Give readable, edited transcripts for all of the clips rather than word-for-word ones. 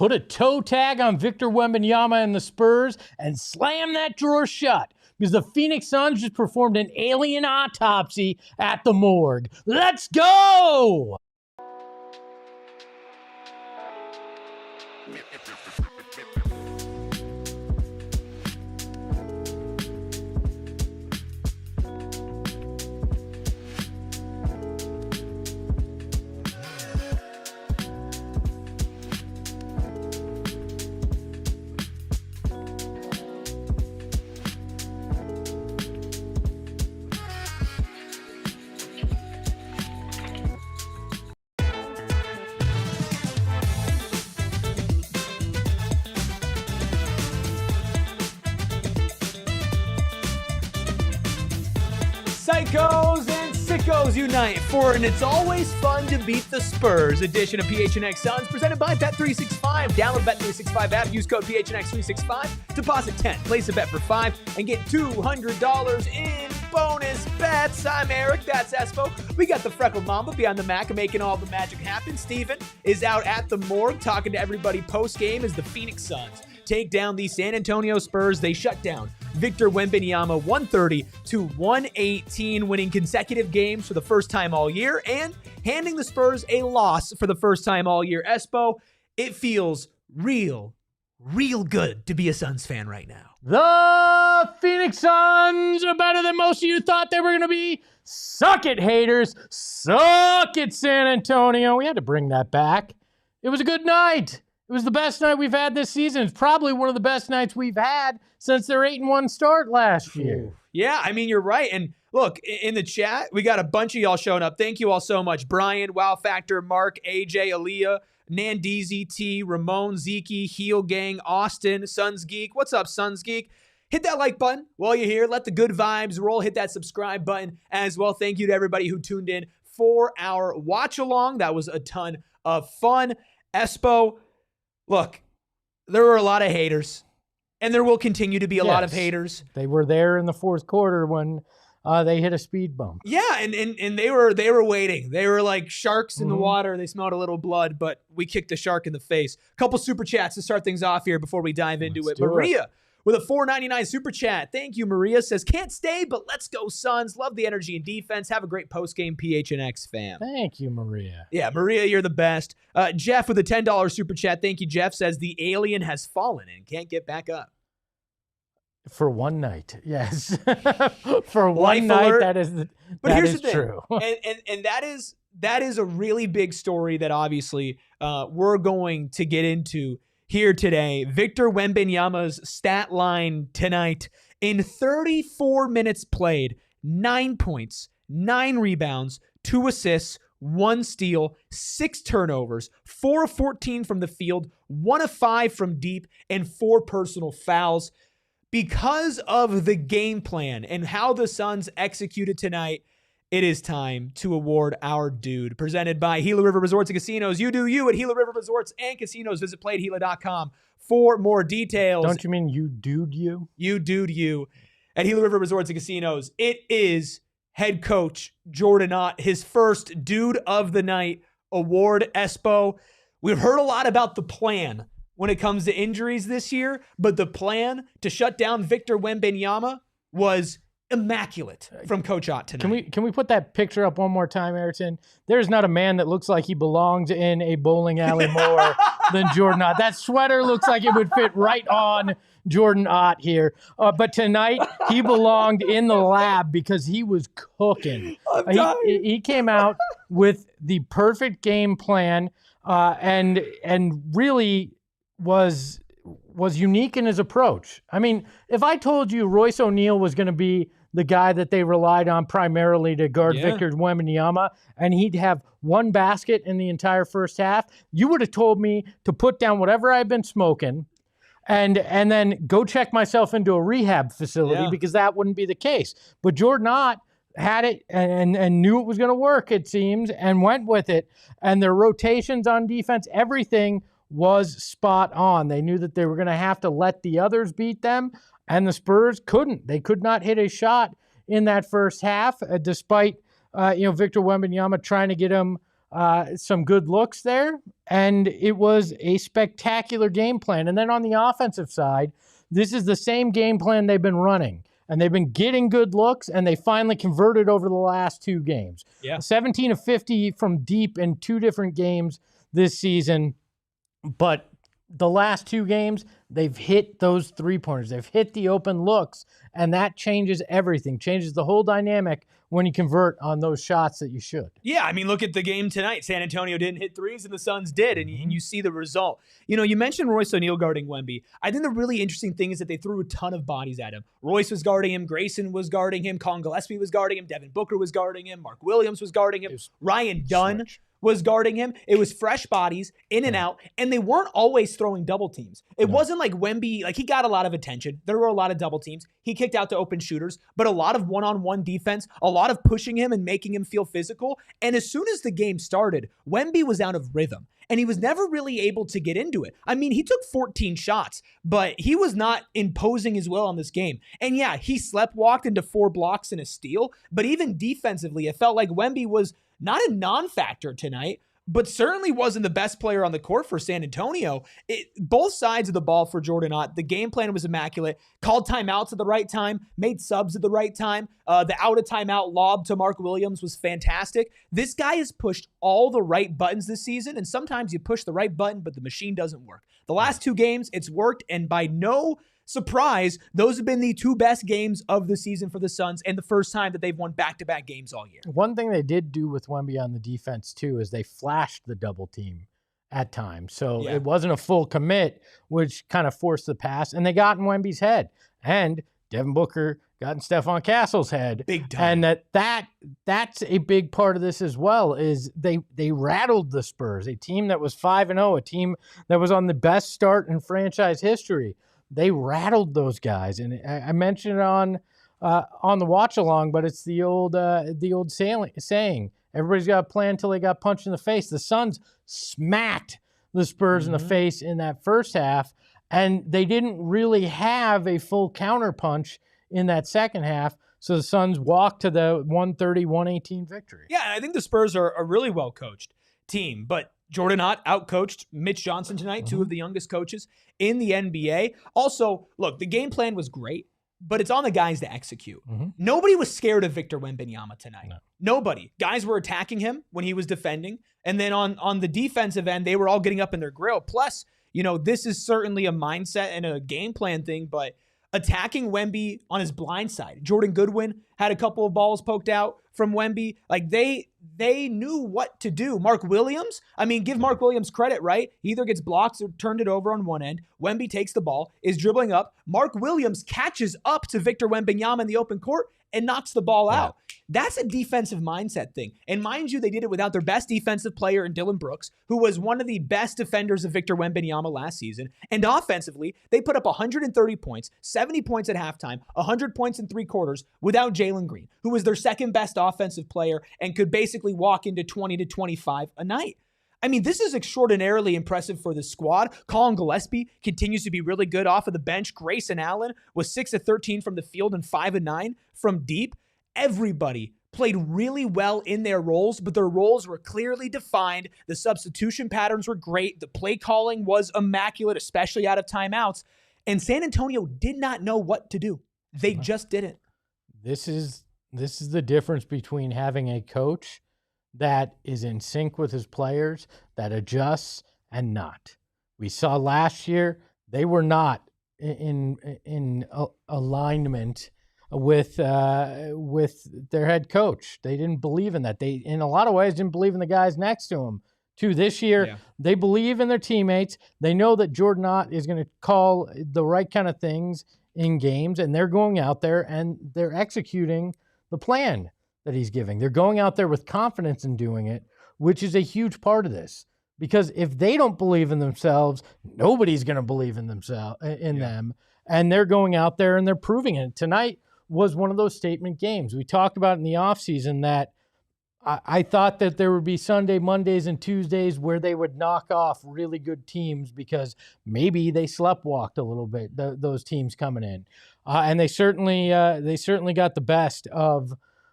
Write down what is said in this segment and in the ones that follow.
put a toe tag on Victor Wembanyama and the Spurs, and slam that drawer shut. Because the Phoenix Suns just performed an alien autopsy at the morgue. Let's go! Psychos and sickos unite for an It's Always Fun to Beat the Spurs edition of PHNX Suns presented by Bet365. Download Bet365 app, use code PHNX365, deposit 10, place a bet for 5, and get $200 in bonus bets. I'm Eric, that's Espo. We got the freckled mamba behind the Mac making all the magic happen. Steven is out at the morgue talking to everybody post-game as the Phoenix Suns take down the San Antonio Spurs. They shut down Victor Wembanyama 130-118, winning consecutive games for the first time all year and handing the Spurs a loss for the first time all year. Espo, it feels real good to be a Suns fan right now. The Phoenix Suns are better than most of you thought they were going to be. Suck it, haters. Suck it, San Antonio. We had to bring that back. It was a good night. It was the best night we've had this season. It's probably one of the best nights we've had since their 8-1 start last year. Yeah, I mean, you're right. And look, in the chat, we got a bunch of y'all showing up. Thank you all so much. Brian, Wow Factor, Mark, AJ, Aaliyah, Nandeezy, T, Ramon, Zeke, Heel Gang, Austin, Suns Geek. What's up, Suns Geek? Hit that like button while you're here. Let the good vibes roll. Hit that subscribe button as well. Thank you to everybody who tuned in for our watch along. That was a ton of fun. Espo, look, there were a lot of haters, and there will continue to be a lot of haters. They were there in the fourth quarter when they hit a speed bump. Yeah, and they were waiting. They were like sharks in the water. They smelled a little blood, but we kicked the shark in the face. A couple super chats to start things off here before we dive into it. Maria with a $4.99 super chat. Thank you, Maria. Says, can't stay, but let's go, Suns. Love the energy and defense. Have a great post-game PHNX fam. Thank you, Maria. Yeah, Maria, you're the best. Jeff with a $10 super chat. Thank you, Jeff. Says, the alien has fallen and can't get back up. For one night, yes. For one night, that is true. and that is a really big story that obviously we're going to get into here today. Victor Wembanyama's stat line tonight: in 34 minutes played, 9 points, 9 rebounds, 2 assists, 1 steal, 6 turnovers, 4 of 14 from the field, 1 of 5 from deep, and 4 personal fouls. Because of the game plan and how the Suns executed tonight, it is time to award our dude. Presented by Gila River Resorts and Casinos. You do you at Gila River Resorts and Casinos. Visit playatgila.com for more details. Don't you mean you dude you? You dude you at Gila River Resorts and Casinos. It is head coach Jordan Ott, his first dude of the night award. Espo, we've heard a lot about the plan when it comes to injuries this year, but the plan to shut down Victor Wembanyama was immaculate from Coach Ott tonight. Can we put that picture up one more time, Ayrton? There's not a man that looks like he belongs in a bowling alley more than Jordan Ott. That sweater looks like it would fit right on Jordan Ott here. But tonight, he belonged in the lab because he was cooking. He came out with the perfect game plan and really was unique in his approach. I mean, if I told you Royce O'Neal was going to be the guy that they relied on primarily to guard Victor Wembanyama, and he'd have 1 basket in the entire first half, you would have told me to put down whatever I've been smoking and then go check myself into a rehab facility because that wouldn't be the case. But Jordan Ott had it and knew it was going to work, it seems, and went with it. And their rotations on defense, everything was spot on. They knew that they were going to have to let the others beat them, and the Spurs couldn't. They could not hit a shot in that first half, despite Victor Wembanyama trying to get him some good looks there, and it was a spectacular game plan. And then on the offensive side, this is the same game plan they've been running, and they've been getting good looks, and they finally converted over the last 2 games. Yeah. 17 of 50 from deep in 2 different games this season, but the last 2 games, they've hit those 3-pointers. They've hit the open looks, and that changes everything, changes the whole dynamic when you convert on those shots that you should. Yeah, I mean, look at the game tonight. San Antonio didn't hit threes, and the Suns did, and you see the result. You know, you mentioned Royce O'Neal guarding Wemby. I think the really interesting thing is that they threw a ton of bodies at him. Royce was guarding him. Grayson was guarding him. Colin Gillespie was guarding him. Devin Booker was guarding him. Mark Williams was guarding him. Ryan Dunn was guarding him. It was fresh bodies in and out, and they weren't always throwing double teams. It wasn't like Wemby, like he got a lot of attention. There were a lot of double teams. He kicked out to open shooters, but a lot of one-on-one defense, a lot of pushing him and making him feel physical. And as soon as the game started, Wemby was out of rhythm, and he was never really able to get into it. I mean, he took 14 shots, but he was not imposing his will on this game. And yeah, he sleptwalked into 4 blocks and a steal, but even defensively, it felt like Wemby was not a non-factor tonight, but certainly wasn't the best player on the court for San Antonio. Both sides of the ball for Jordan Ott, the game plan was immaculate. Called timeouts at the right time, made subs at the right time. The out of timeout lob to Mark Williams was fantastic. This guy has pushed all the right buttons this season, and sometimes you push the right button, but the machine doesn't work. The last 2 games, it's worked, and by no surprise, those have been the 2 best games of the season for the Suns, and the first time that they've won back-to-back games all year. One thing they did do with Wemby on the defense, too, is they flashed the double team at times. So it wasn't a full commit, which kind of forced the pass, and they got in Wemby's head. And Devin Booker got in Stephon Castle's head. Big time. And that's a big part of this as well, is they rattled the Spurs, a team that was 5-0, a team that was on the best start in franchise history. They rattled those guys, and I mentioned it on the watch along, but it's the old saying: everybody's got a plan until they got punched in the face. The Suns smacked the Spurs in the face in that first half, and they didn't really have a full counterpunch in that second half. So the Suns walked to the 130-118 victory. Yeah, and I think the Spurs are a really well coached team, but Jordan Ott outcoached Mitch Johnson tonight, 2 of the youngest coaches in the NBA. Also, look, the game plan was great, but it's on the guys to execute. Nobody was scared of Victor Wembanyama tonight. No. Nobody. Guys were attacking him when he was defending. And then on the defensive end, they were all getting up in their grill. Plus, you know, this is certainly a mindset and a game plan thing, but attacking Wemby on his blind side. Jordan Goodwin had a couple of balls poked out from Wemby. Like they knew what to do. Mark Williams, I mean, give Mark Williams credit, right? He either gets blocked or turned it over on one end. Wemby takes the ball, is dribbling up. Mark Williams catches up to Victor Wembanyama in the open court and knocks the ball out. That's a defensive mindset thing. And mind you, they did it without their best defensive player in Dylan Brooks, who was one of the best defenders of Victor Wembanyama last season. And offensively, they put up 130 points, 70 points at halftime, 100 points in 3 quarters without Jalen Green, who was their second best offensive player and could basically walk into 20 to 25 a night. I mean, this is extraordinarily impressive for the squad. Colin Gillespie continues to be really good off of the bench. Grayson Allen was 6 of 13 from the field and 5 of 9 from deep. Everybody played really well in their roles, but their roles were clearly defined. The substitution patterns were great. The play calling was immaculate, especially out of timeouts. And San Antonio did not know what to do. They just didn't. This is the difference between having a coach that is in sync with his players, that adjusts, and not. We saw last year they were not in alignment with their head coach. They didn't believe in that. They, in a lot of ways, didn't believe in the guys next to him. Too, this year, they believe in their teammates. They know that Jordan Ott is going to call the right kind of things in games, and they're going out there and they're executing the plan that he's giving. They're going out there with confidence in doing it, which is a huge part of this. Because if they don't believe in themselves, nobody's going to believe in them. And they're going out there and they're proving it. Tonight was one of those statement games. We talked about in the offseason that I thought that there would be Sunday, Mondays, and Tuesdays where they would knock off really good teams because maybe they sleptwalked a little bit, those teams coming in. And they certainly got the best of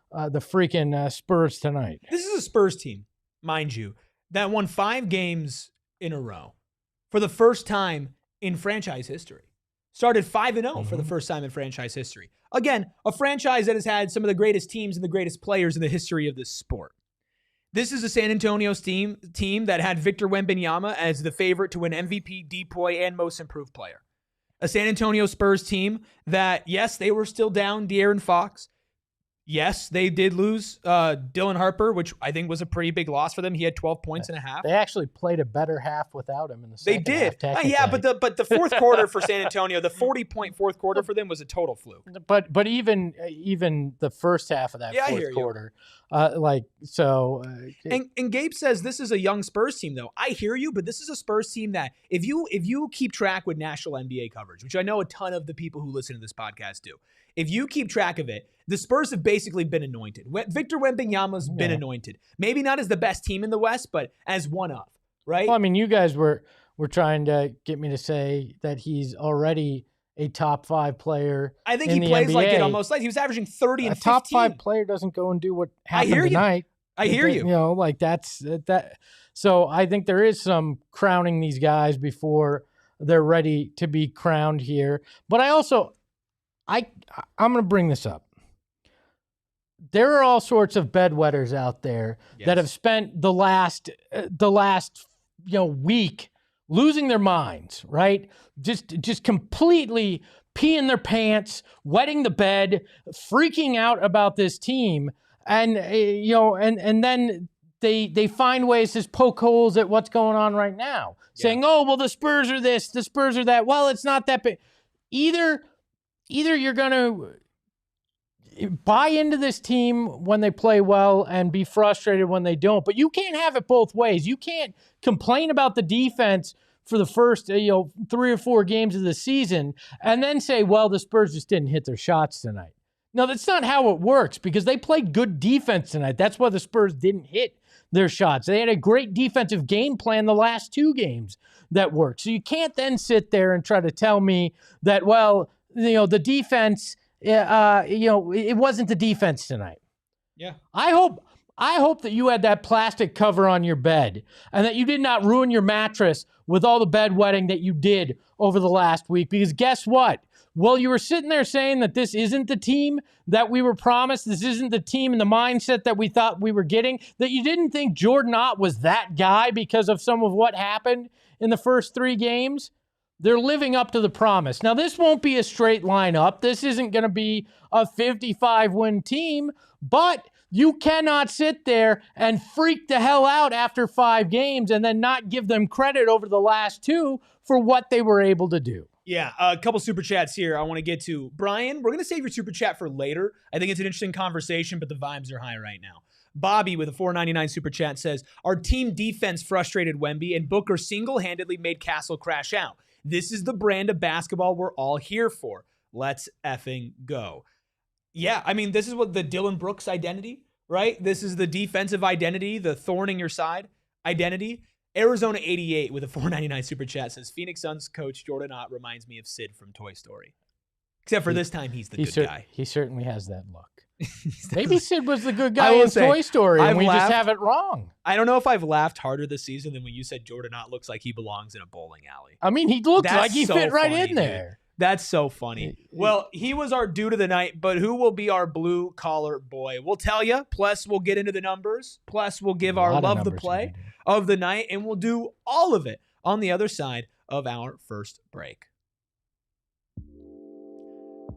the freaking Spurs tonight. This is a Spurs team mind you, that won 5 games in a row for the first time in franchise history. Started 5-0 for the first time in franchise history. Again, a franchise that has had some of the greatest teams and the greatest players in the history of this sport. This is a San Antonio team that had Victor Wembanyama as the favorite to win MVP, DPOY, and Most Improved Player. A San Antonio Spurs team that, yes, they were still down De'Aaron Fox. Yes, they did lose Dylan Harper, which I think was a pretty big loss for them. He had 12 points and a half. They actually played a better half without him in the second half. They did. Yeah, but the fourth quarter for San Antonio, the 40-point fourth quarter for them was a total fluke. But even the first half of that fourth quarter, And Gabe says this is a young Spurs team, though. I hear you, but this is a Spurs team that if you keep track with national NBA coverage, which I know a ton of the people who listen to this podcast do, if you keep track of it, the Spurs have basically been anointed. Victor Wembanyama's been anointed. Maybe not as the best team in the West, but as one of, right? Well, I mean, you guys were trying to get me to say that he's already a top 5 player. I think he plays NBA. Like it almost like he was averaging 30 and 15. A top 5 player doesn't go and do what happened tonight. I hear you. You know, like that's that. So I think there is some crowning these guys before they're ready to be crowned here. But I'm going to bring this up. There are all sorts of bedwetters out there that have spent the last week losing their minds, right? Just completely peeing their pants, wetting the bed, freaking out about this team, and and then they find ways to poke holes at what's going on right now, saying, "Oh, well, the Spurs are this, the Spurs are that." Well, it's not that big. Either you're going to buy into this team when they play well and be frustrated when they don't, but you can't have it both ways. You can't complain about the defense for the first 3 or 4 games of the season and then say, well, the Spurs just didn't hit their shots tonight. No, that's not how it works, because they played good defense tonight. That's why the Spurs didn't hit their shots. They had a great defensive game plan the last 2 games that worked. So you can't then sit there and try to tell me that, well, the defense, it wasn't the defense tonight. Yeah. I hope that you had that plastic cover on your bed and that you did not ruin your mattress with all the bedwetting that you did over the last week, because guess what? Well, you were sitting there saying that this isn't the team that we were promised. This isn't the team and the mindset that we thought we were getting, that you didn't think Jordan Ott was that guy because of some of what happened in the first 3 games. They're living up to the promise. Now, this won't be a straight line up. This isn't going to be a 55-win team, but you cannot sit there and freak the hell out after 5 games and then not give them credit over the last 2 for what they were able to do. Yeah, a couple super chats here I want to get to. Brian, we're going to save your super chat for later. I think it's an interesting conversation, but the vibes are high right now. Bobby with a $4.99 super chat says, our team defense frustrated Wemby and Booker single-handedly made Castle crash out. This is the brand of basketball we're all here for. Let's effing go. Yeah, I mean, this is what the Dillon Brooks identity, right? This is the defensive identity, the thorn in your side identity. Arizona 88 with a $4.99 super chat says, Phoenix Suns coach Jordan Ott reminds me of Sid from Toy Story. Except for this time, he's the good guy. He certainly has that look. Maybe Sid was the good guy in Toy Story, and we just have it wrong. I don't know if I've laughed harder this season than when you said Jordan Ott looks like he belongs in a bowling alley. I mean, he looks like he fit right in there. Dude. That's so funny. Well, he was our dude of the night, but who will be our blue-collar boy? We'll tell you. Plus, we'll get into the numbers. Plus, we'll give our love the play of the night, and we'll do all of it on the other side of our first break.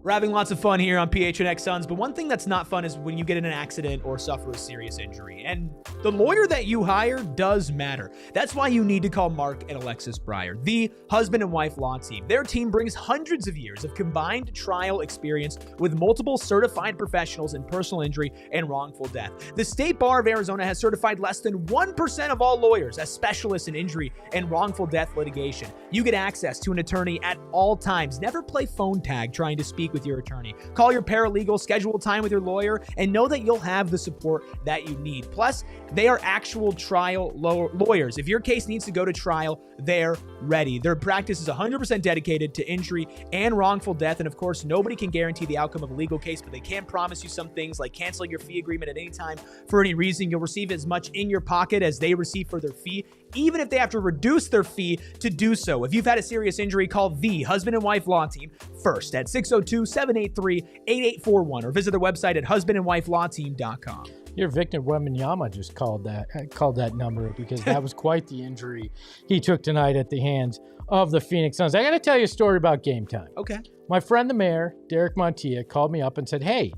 We're having lots of fun here on PHNX Suns, but one thing that's not fun is when you get in an accident or suffer a serious injury. And the lawyer that you hire does matter. That's why you need to call Mark and Alexis Breyer, the husband and wife law team. Their team brings hundreds of years of combined trial experience with multiple certified professionals in personal injury and wrongful death. The State Bar of Arizona has certified less than 1% of all lawyers as specialists in injury and wrongful death litigation. You get access to an attorney at all times. Never play phone tag trying to speak speak with your attorney. Call your paralegal, schedule time with your lawyer, and know that you'll have the support that you need. Plus, they are actual trial lawyers. If your case needs to go to trial, they're ready. Their practice is 100% dedicated to injury and wrongful death. And of course, nobody can guarantee the outcome of a legal case, but they can promise you some things like canceling your fee agreement at any time for any reason. You'll receive as much in your pocket as they receive for their fee, even if they have to reduce their fee to do so. If you've had a serious injury, call the Husband and Wife Law Team first at 602-783-8841 or visit their website at husbandandwifelawteam.com. Your Victor Wembanyama just called that number because that was quite the injury he took tonight at the hands of the Phoenix Suns. I got to tell you a story about Game Time. Okay. My friend the mayor, Derek Montilla, called me up and said, hey,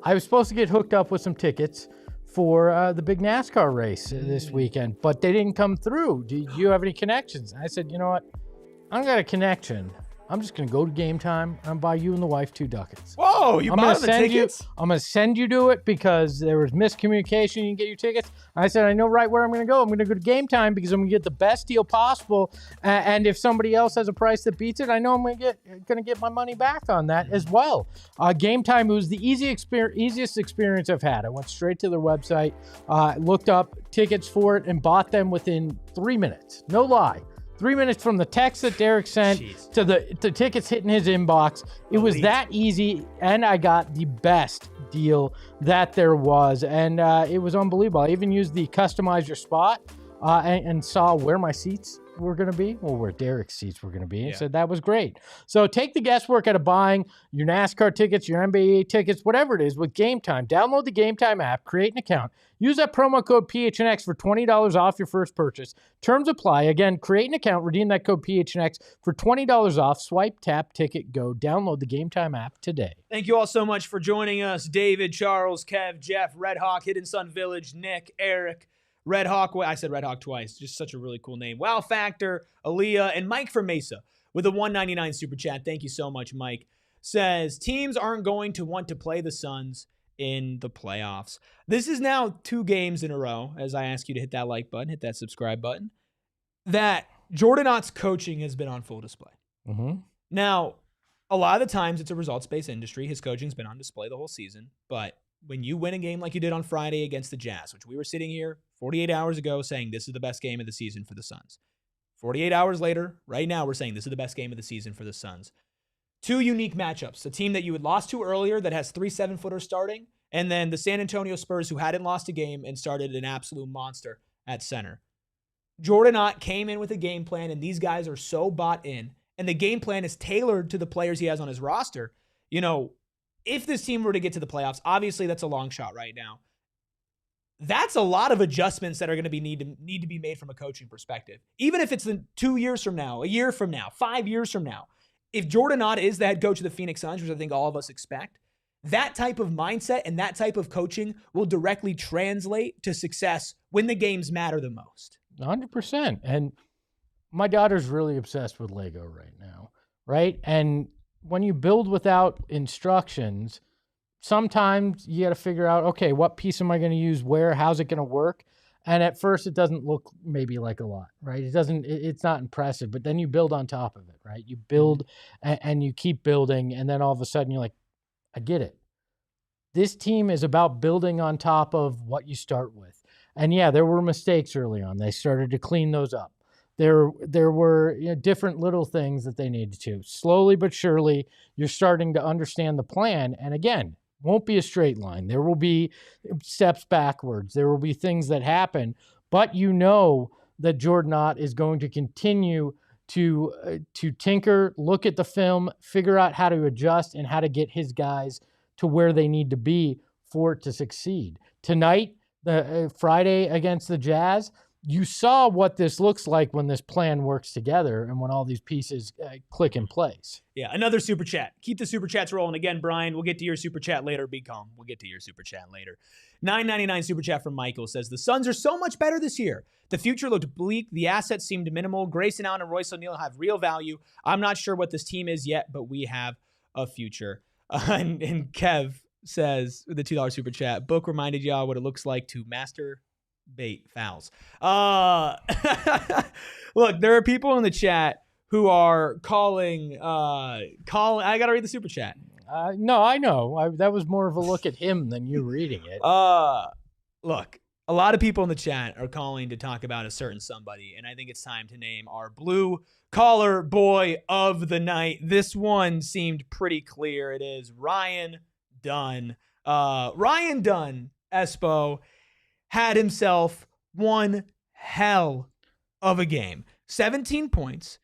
I was supposed to get hooked up with some tickets for the big NASCAR race this weekend, but they didn't come through. Do you have any connections? I said, you know what? I don't got a connection. I'm just going to go to Game Time and buy you and the wife 2 ducats. Whoa, you bought the tickets? I'm going to send you to it because there was miscommunication. You can get your tickets. I said, I know right where I'm going to go. I'm going to go to Game Time because I'm going to get the best deal possible. And if somebody else has a price that beats it, I know I'm going to get my money back on that as well. Game Time was the easiest experience I've had. I went straight to their website, looked up tickets for it, and bought them within 3 minutes. No lie. 3 minutes from the text that Derek sent to the tickets hitting his inbox. It was that easy, and I got the best deal that there was, and it was unbelievable. I even used the customize your spot and saw where my seats were going to be, well, where Derek's seats were going to be, and said that was great. So take the guesswork out of buying your NASCAR tickets, your NBA tickets, whatever it is with Game Time. Download the Game Time app, create an account, use that promo code PHNX for $20 off your first purchase. Terms apply. Again, create an account, redeem that code PHNX for $20 off. Swipe, tap, ticket, go. Download the Game Time app today. Thank you all so much for joining us. David, Charles, Kev, Jeff, Red Hawk, Hidden Sun Village, Nick, Eric, Red Hawk, I said Red Hawk twice, just such a really cool name. Wow Factor, Aaliyah, and Mike from Mesa with a $1.99 super chat. Thank you so much, Mike. Says, teams aren't going to want to play the Suns in the playoffs. This is now 2 games in a row, as I ask you to hit that like button, hit that subscribe button, that Jordan Ott's coaching has been on full display. Mm-hmm. Now, a lot of the times it's a results-based industry. His coaching's been on display the whole season, but when you win a game like you did on Friday against the Jazz, which we were sitting here 48 hours ago saying this is the best game of the season for the Suns. 48 hours later, right now, we're saying this is the best game of the season for the Suns. 2 unique matchups. A team that you had lost to earlier that has 3 7-footers starting, and then the San Antonio Spurs who hadn't lost a game and started an absolute monster at center. Jordan Ott came in with a game plan, and these guys are so bought in, and the game plan is tailored to the players he has on his roster. You know, if this team were to get to the playoffs, obviously that's a long shot right now. That's a lot of adjustments that are going to need to be made from a coaching perspective. Even if it's 2 years from now, a year from now, 5 years from now, if Jordan Ott is the head coach of the Phoenix Suns, which I think all of us expect, that type of mindset and that type of coaching will directly translate to success when the games matter the most. 100%. And my daughter's really obsessed with Lego right now, right? And when you build without instructions, sometimes you got to figure out, okay, what piece am I going to use where? How's it going to work? And at first it doesn't look maybe like a lot, right? It's not impressive, but then you build on top of it, right? You build and you keep building, and then all of a sudden you're like, I get it. This team is about building on top of what you start with. And yeah, there were mistakes early on. They started to clean those up. There were different little things that they needed to. Slowly but surely, you're starting to understand the plan. And again, won't be a straight line. There will be steps backwards. There will be things that happen. But you know that Jordan Ott is going to continue to tinker, look at the film, figure out how to adjust and how to get his guys to where they need to be for it to succeed. Tonight, Friday against the Jazz, you saw what this looks like when this plan works together and when all these pieces click in place. Yeah, another super chat. Keep the super chats rolling. Again, Brian, we'll get to your super chat later. Be calm. We'll get to your super chat later. $9.99 super chat from Michael says, the Suns are so much better this year. The future looked bleak. The assets seemed minimal. Grayson Allen and Royce O'Neal have real value. I'm not sure what this team is yet, but we have a future. And Kev says, with the $2 super chat, Book reminded y'all what it looks like to masturbate fouls. Look, there are people in the chat who are calling. I got to read the super chat. No, I know. That was more of a look at him than you reading it. Look, a lot of people in the chat are calling to talk about a certain somebody, and I think it's time to name our blue collar boy of the night. This one seemed pretty clear. It is Ryan Dunn. Ryan Dunn, Espo, had himself one hell of a game. 17 points,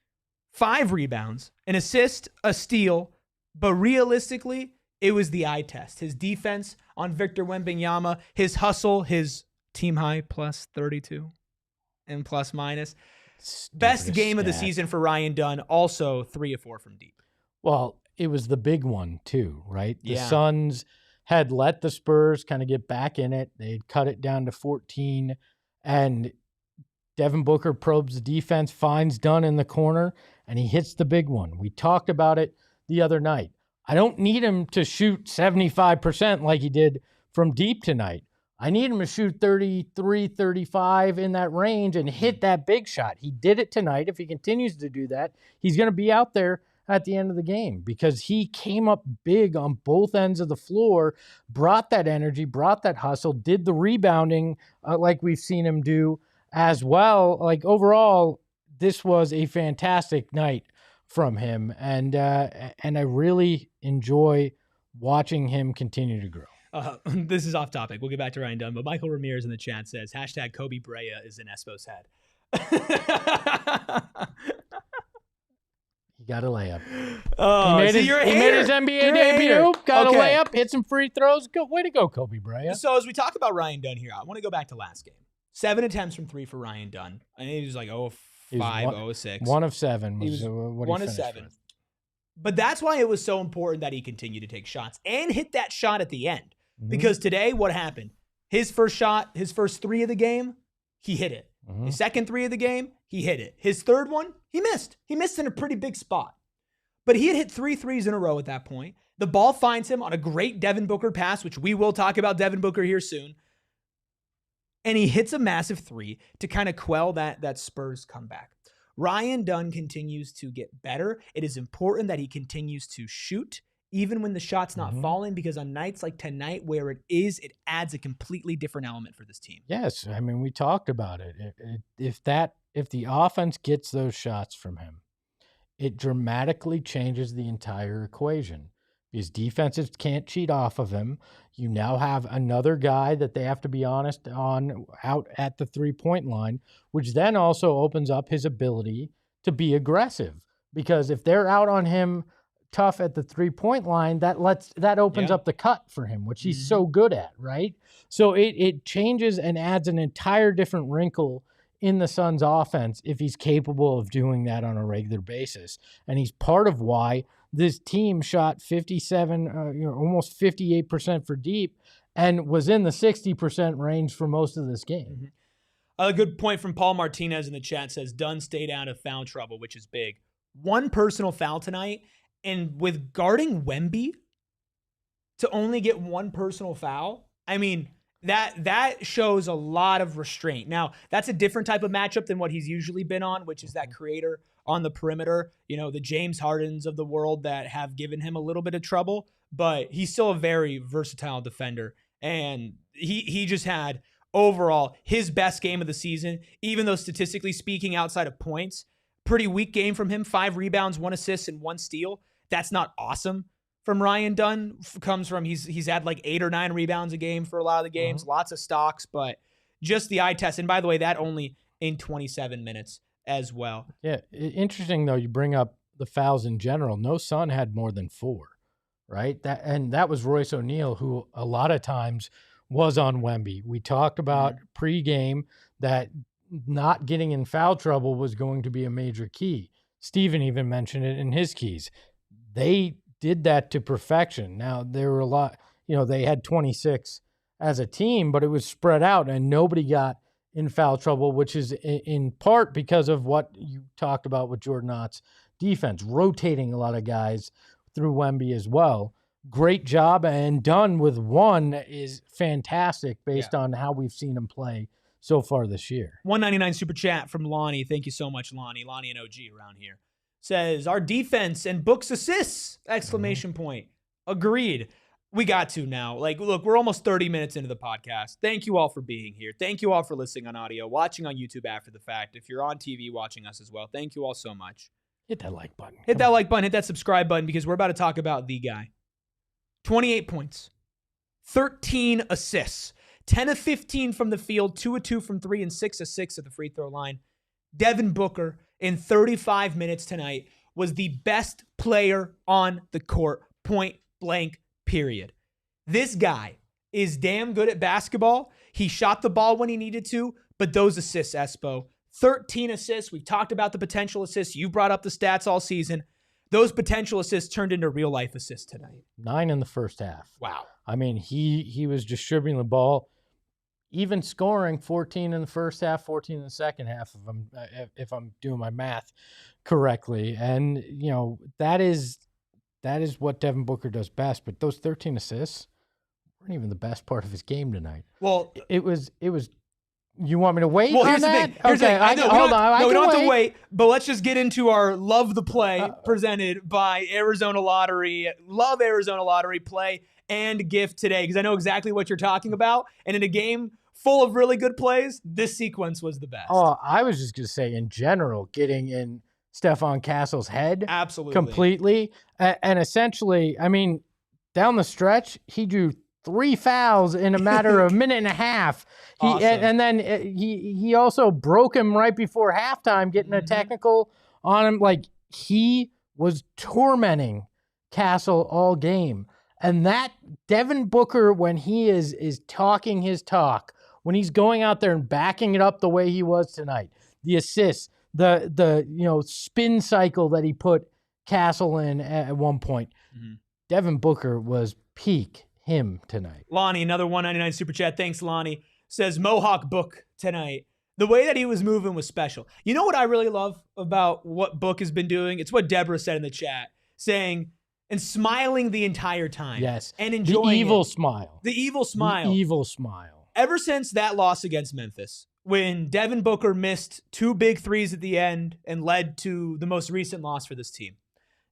5 rebounds, an assist, a steal, but realistically, it was the eye test. His defense on Victor Wembanyama, his hustle, his team high plus 32 and plus minus. Best game of the season for Ryan Dunn, also 3 of 4 from deep. Well, it was the big one too, right? The Yeah. Suns had let the Spurs kind of get back in it. They had cut it down to 14, and Devin Booker probes the defense, finds Dunn in the corner, and he hits the big one. We talked about it the other night. I don't need him to shoot 75% like he did from deep tonight. I need him to shoot 33, 35 in that range and hit that big shot. He did it tonight. If he continues to do that, he's going to be out there at the end of the game because he came up big on both ends of the floor, brought that energy, brought that hustle, did the rebounding like we've seen him do as well. Like overall, this was a fantastic night from him, and I really enjoy watching him continue to grow. This is off topic. We'll get back to Ryan Dunn, but Michael Ramirez in the chat says, hashtag Kobe Brea is in Espo's head. He got a layup. Oh, he made his NBA debut, got a layup, hit some free throws. Way to go, Kobe Brea. So as we talk about Ryan Dunn here, I want to go back to last game. 7 attempts from 3 for Ryan Dunn. I think he was like 0-5, 0-6. 1 of 7 He was what 1 he of finished 7. with. But that's why it was so important that he continued to take shots and hit that shot at the end. Mhm. Because today, what happened? His first shot, his first 3 of the game, he hit it. Mhm. His second 3 of the game, he hit it. His third one, he missed. He missed in a pretty big spot. But he had hit 3 threes in a row at that point. The ball finds him on a great Devin Booker pass, which we will talk about Devin Booker here soon. And he hits a massive 3 to kind of quell that Spurs comeback. Ryan Dunn continues to get better. It is important that he continues to shoot, even when the shot's not falling, because on nights like tonight where it is, it adds a completely different element for this team. Yes, I mean, we talked about it. If the offense gets those shots from him, it dramatically changes the entire equation. Because defenses can't cheat off of him. You now have another guy that they have to be honest on out at the three-point line, which then also opens up his ability to be aggressive. Because if they're out on him tough at the three-point line, that opens up the cut for him, which he's so good at, right? So it changes and adds an entire different wrinkle in the Suns' offense if he's capable of doing that on a regular basis. And he's part of why this team shot 57, almost 58% for deep and was in the 60% range for most of this game. A good point from Paul Martinez in the chat says, Dunn stayed out of foul trouble, which is big. 1 personal foul tonight, and with guarding Wemby to only get 1 personal foul, I mean, that shows a lot of restraint. Now, that's a different type of matchup than what he's usually been on, which is that creator on the perimeter, the James Hardens of the world that have given him a little bit of trouble, but he's still a very versatile defender. And he just had overall his best game of the season, even though statistically speaking, outside of points, pretty weak game from him. 5 rebounds, 1 assist, and 1 steal. That's not awesome from Ryan Dunn. Comes from he's had like 8 or 9 rebounds a game for a lot of the games, lots of stocks, but just the eye test. And by the way, that only in 27 minutes as well. Yeah, interesting though. You bring up the fouls in general. No Sun had more than 4, right? That was Royce O'Neal, who a lot of times was on Wemby. We talked about pregame that not getting in foul trouble was going to be a major key. Steven even mentioned it in his keys. They did that to perfection. Now, there were a lot, they had 26 as a team, but it was spread out and nobody got in foul trouble, which is in part because of what you talked about with Jordan Ott's defense, rotating a lot of guys through Wemby as well. Great job, and Dunn with 1 is fantastic based on how we've seen him play so far this year. 199 super chat from Lonnie. Thank you so much, Lonnie. Lonnie and OG around here. Says, our defense and Book's assists, exclamation point. Agreed. We got to now. Like, look, we're almost 30 minutes into the podcast. Thank you all for being here. Thank you all for listening on audio, watching on YouTube after the fact. If you're on TV watching us as well, thank you all so much. Hit that like button. Hit that like button. Hit that subscribe button because we're about to talk about the guy. 28 points, 13 assists, 10 of 15 from the field, 2 of 2 from 3, and 6 of 6 at the free throw line. Devin Booker, in 35 minutes tonight, was the best player on the court, point blank, period. This guy is damn good at basketball. He shot the ball when he needed to, but those assists, Espo, 13 assists. We've talked about the potential assists. You brought up the stats all season. Those potential assists turned into real life assists tonight. 9 in the first half. Wow. I mean, he was distributing the ball, even scoring 14 in the first half, 14 in the second half, if I'm doing my math correctly. And, you know, that is what Devin Booker does best. But those 13 assists weren't even the best part of his game tonight. Well, it was. You want me to wait on that? Here's the thing. Hold on. We don't have to wait, but let's just get into our Love the Play presented by Arizona Lottery. Love Arizona Lottery play and gift today because I know exactly what you're talking about. And in a game full of really good plays, this sequence was the best. Oh, I was just going to say, in general, getting in Stephon Castle's head. Absolutely. Completely. And essentially, I mean, down the stretch, he drew 3 fouls in a matter of a minute and a half. Awesome. And then he also broke him right before halftime, getting a technical on him. Like, he was tormenting Castle all game. And that Devin Booker, when he is talking his talk, when he's going out there and backing it up the way he was tonight, the assists, the spin cycle that he put Castle in at one point, Devin Booker was peak him tonight. Lonnie, another $1.99 super chat. Thanks, Lonnie. Says Mohawk Book tonight. The way that he was moving was special. You know what I really love about what Book has been doing? It's what Deborah said in the chat, saying and smiling the entire time. Yes. And enjoying the evil smile. The evil smile. The evil smile. Ever since that loss against Memphis, when Devin Booker missed 2 big threes at the end and led to the most recent loss for this team,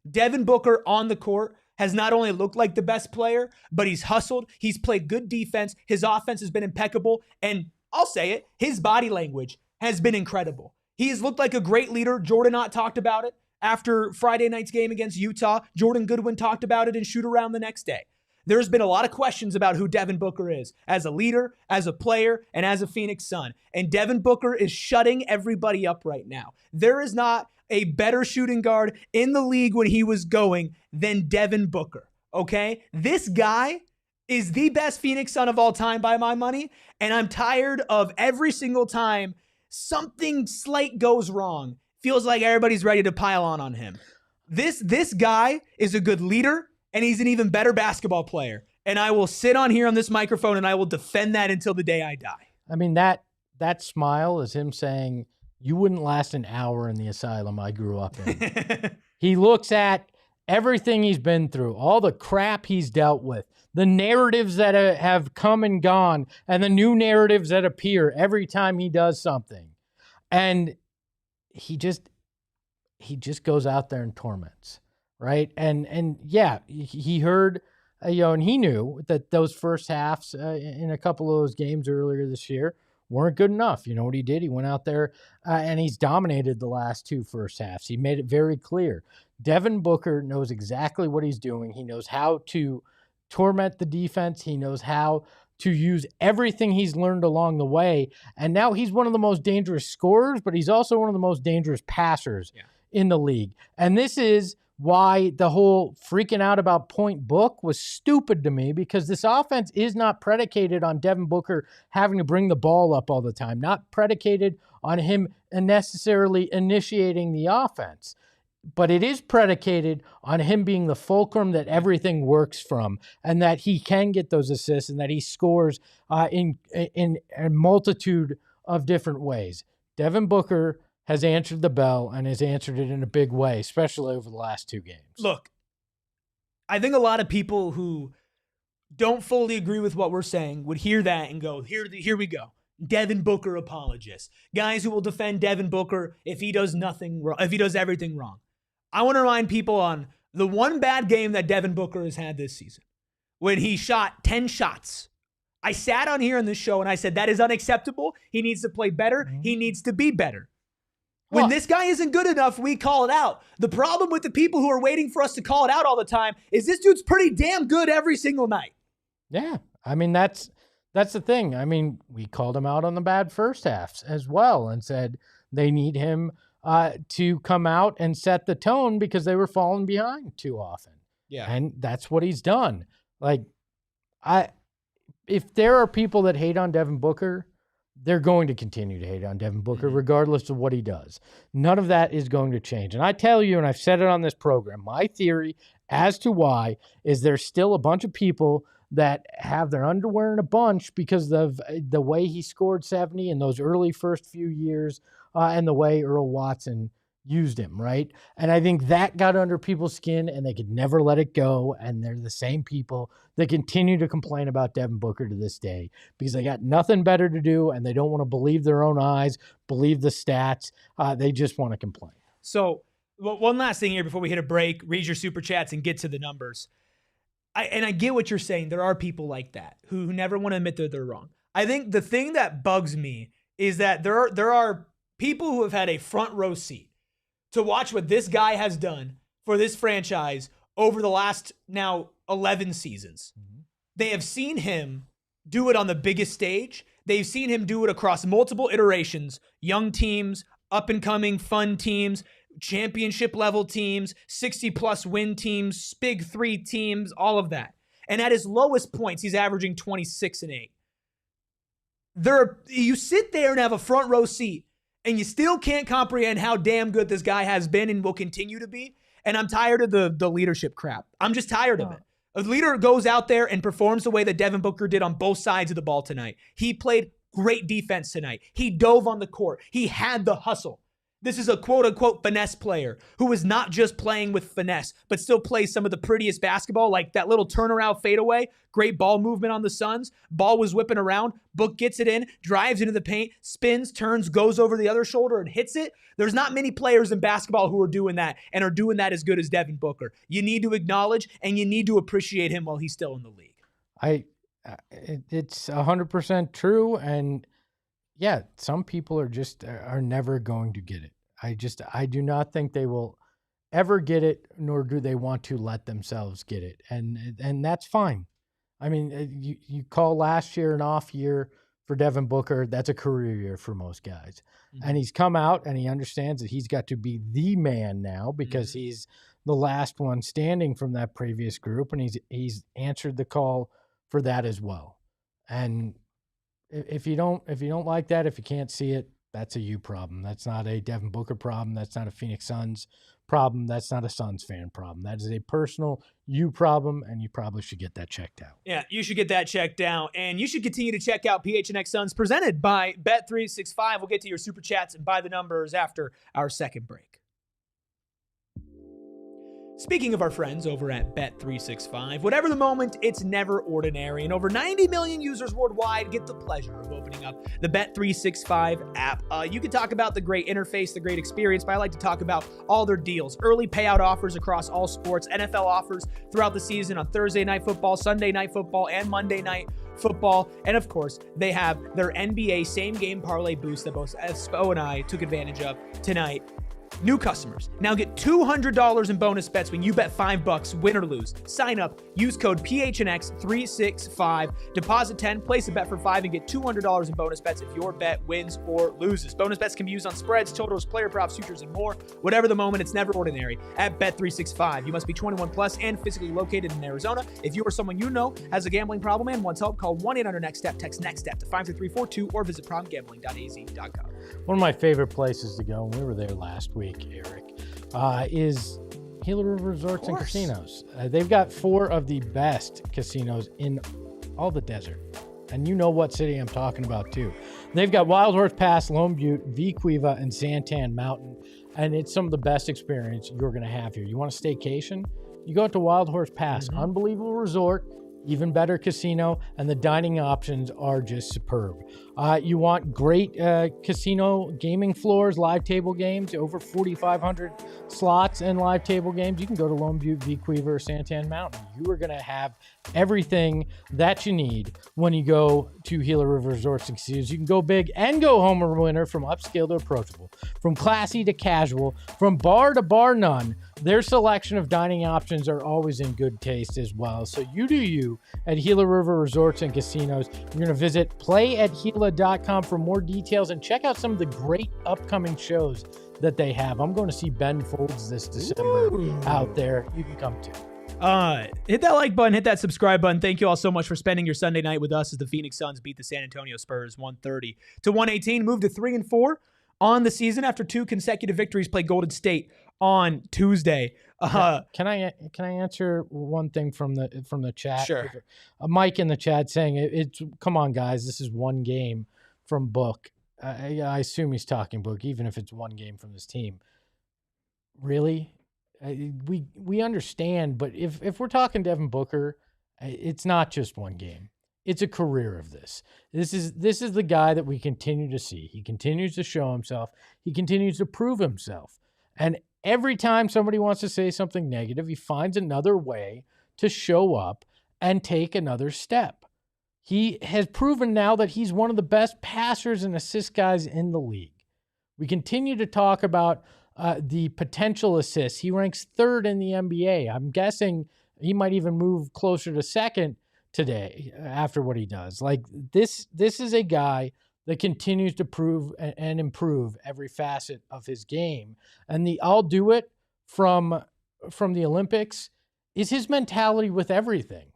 Devin Booker on the court has not only looked like the best player, but he's hustled. He's played good defense. His offense has been impeccable. And I'll say it, his body language has been incredible. He has looked like a great leader. Jordan Ott talked about it after Friday night's game against Utah. Jordan Goodwin talked about it in shoot around the next day. There's been a lot of questions about who Devin Booker is as a leader, as a player, and as a Phoenix Sun. And Devin Booker is shutting everybody up right now. There is not a better shooting guard in the league when he was going than Devin Booker, okay? This guy is the best Phoenix Sun of all time by my money, and I'm tired of every single time something slight goes wrong. Feels like everybody's ready to pile on him. This guy is a good leader, and he's an even better basketball player. And I will sit on here on this microphone, and I will defend that until the day I die. I mean, that smile is him saying, you wouldn't last an hour in the asylum I grew up in. He looks at everything he's been through, all the crap he's dealt with, the narratives that have come and gone, and the new narratives that appear every time he does something. And he just goes out there and torments, right? And yeah, he heard, and he knew that those first halves in a couple of those games earlier this year weren't good enough. You know what he did? He went out there and he's dominated the last 2 first halves. He made it very clear. Devin Booker knows exactly what he's doing. He knows how to torment the defense. He knows how to use everything he's learned along the way. And now he's one of the most dangerous scorers, but he's also one of the most dangerous passers in the league. And this is why the whole freaking out about point book was stupid to me, because this offense is not predicated on Devin Booker having to bring the ball up all the time, not predicated on him necessarily initiating the offense, but it is predicated on him being the fulcrum that everything works from, and that he can get those assists and that he scores in a multitude of different ways. Devin Booker has answered the bell and has answered it in a big way, especially over the last 2 games. Look, I think a lot of people who don't fully agree with what we're saying would hear that and go, here we go. Devin Booker apologists. Guys who will defend Devin Booker if he does nothing wrong, if he does everything wrong. I want to remind people on the one bad game that Devin Booker has had this season, when he shot 10 shots. I sat on here on this show and I said, that is unacceptable. He needs to play better. He needs to be better. When this guy isn't good enough, we call it out. The problem with the people who are waiting for us to call it out all the time is this dude's pretty damn good every single night. Yeah. I mean, that's the thing. I mean, we called him out on the bad first halves as well and said they need him to come out and set the tone because they were falling behind too often. Yeah. And that's what he's done. Like, if there are people that hate on Devin Booker, they're going to continue to hate on Devin Booker regardless of what he does. None of that is going to change. And I tell you, and I've said it on this program, my theory as to why is there's still a bunch of people that have their underwear in a bunch because of the way he scored 70 in those early first few years and the way Earl Watson used him, right? And I think that got under people's skin and they could never let it go. And they're the same people that continue to complain about Devin Booker to this day because they got nothing better to do and they don't want to believe their own eyes, believe the stats. They just want to complain. So one last thing here before we hit a break, read your super chats and get to the numbers. I get what you're saying. There are people like that who never want to admit that they're wrong. I think the thing that bugs me is that there are people who have had a front row seat to watch what this guy has done for this franchise over the last now 11 seasons. They have seen him do it on the biggest stage. They've seen him do it across multiple iterations, young teams, up and coming fun teams, championship level teams, 60+ win teams, big 3 teams, all of that. And at his lowest points, he's averaging 26-8. You sit there and have a front row seat and you still can't comprehend how damn good this guy has been and will continue to be. And I'm tired of the leadership crap. I'm just tired of it. A leader goes out there and performs the way that Devin Booker did on both sides of the ball tonight. He played great defense tonight. He dove on the court. He had the hustle. This is a quote-unquote finesse player who is not just playing with finesse, but still plays some of the prettiest basketball, like that little turnaround fadeaway, great ball movement on the Suns. Ball was whipping around. Book gets it in, drives into the paint, spins, turns, goes over the other shoulder and hits it. There's not many players in basketball who are doing that and are doing that as good as Devin Booker. You need to acknowledge and you need to appreciate him while he's still in the league. It's 100% true. And yeah, some people are never going to get it. I do not think they will ever get it, nor do they want to let themselves get it. And that's fine. I mean, you call last year an off year for Devin Booker. That's a career year for most guys. And he's come out and he understands that he's got to be the man now because he's the last one standing from that previous group. And he's answered the call for that as well. And if you don't like that, if you can't see it, that's a you problem. That's not a Devin Booker problem. That's not a Phoenix Suns problem. That's not a Suns fan problem. That is a personal you problem, and you probably should get that checked out. Yeah, you should get that checked out, and you should continue to check out PHNX Suns presented by Bet365. We'll get to your super chats and buy the numbers after our second break. Speaking of our friends over at Bet365, whatever the moment, it's never ordinary. And over 90 million users worldwide get the pleasure of opening up the Bet365 app. You can talk about the great interface, the great experience, but I like to talk about all their deals. Early payout offers across all sports, NFL offers throughout the season on Thursday Night Football, Sunday Night Football, and Monday Night Football. And of course, they have their NBA same-game parlay boost that both Espo and I took advantage of tonight. New customers now get $200 in bonus bets when you bet $5, win or lose. Sign up, use code PHNX365, deposit 10, place a bet for 5, and get $200 in bonus bets if your bet wins or loses. Bonus bets can be used on spreads, totals, player props, futures, and more. Whatever the moment, it's never ordinary at Bet365. You must be 21 plus and physically located in Arizona. If you or someone you know has a gambling problem and wants help, call 1-800-NEXT-STEP, text NEXT-STEP to 53342, or visit promgambling.az.gov. One of my favorite places to go, and we were there last week, Eric, is Gila River Resorts and Casinos. They've got 4 of the best casinos in all the desert. And you know what city I'm talking about, too. They've got Wild Horse Pass, Lone Butte, Vicuiva, and Santan Mountain. And it's some of the best experience you're going to have here. You want a staycation? You go out to Wild Horse Pass. Unbelievable resort. even better casino, and the dining options are just superb. You want great casino gaming floors, live table games, over 4,500 slots and live table games. You can go to Lone Butte, Bequeaver, or Santan Mountain. You are going to have everything that you need when you go to Gila River Resorts and Casinos. You can go big and go home or winner, from upscale to approachable, from classy to casual, from bar to bar none. Their selection of dining options are always in good taste as well. So you do you at Gila River Resorts and Casinos. You're going to visit playathila.com for more details and check out some of the great upcoming shows that they have. I'm going to see Ben Folds this December out there. You can come too. Hit that like button, hit that subscribe button. Thank you all so much for spending your Sunday night with us as the Phoenix Suns beat the San Antonio Spurs 130-118, moved to 3-4 on the season after 2 consecutive victories. Play Golden State on Tuesday. Can I answer one thing from the chat? Sure. Mike in the chat saying it's come on guys, this is one game from Book. I assume he's talking Book, even if it's one game from this team. Really? We understand, but if we're talking Devin Booker, it's not just one game. It's a career of this. This is the guy that we continue to see. He continues to show himself. He continues to prove himself. And every time somebody wants to say something negative, he finds another way to show up and take another step. He has proven now that he's one of the best passers and assist guys in the league. We continue to talk about the potential assists. He ranks 3rd in the NBA. I'm guessing he might even move closer to 2nd today after what he does. Like this is a guy that continues to prove and improve every facet of his game. And the I'll do it from the Olympics is his mentality with everything.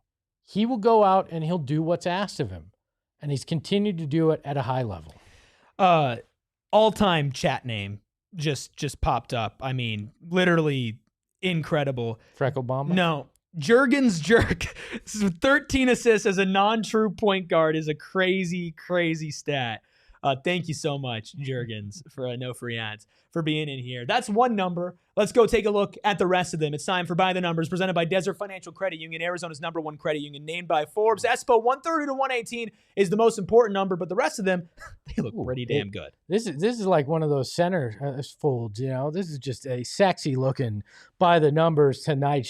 He will go out and he'll do what's asked of him. And he's continued to do it at a high level. All-time chat name just popped up. I mean, literally incredible. Frecklebomb? No. Jurgens Jerk. 13 assists as a non-true point guard is a crazy, crazy stat. Thank you so much, Jurgens, for no free ads, for being in here. That's one number. Let's go take a look at the rest of them. It's time for By the Numbers, presented by Desert Financial Credit Union, Arizona's #1 credit union, named by Forbes. Espo 130-118 is the most important number, but the rest of them, they look pretty damn good. This is like one of those center folds, you know. This is just a sexy looking By the Numbers tonight.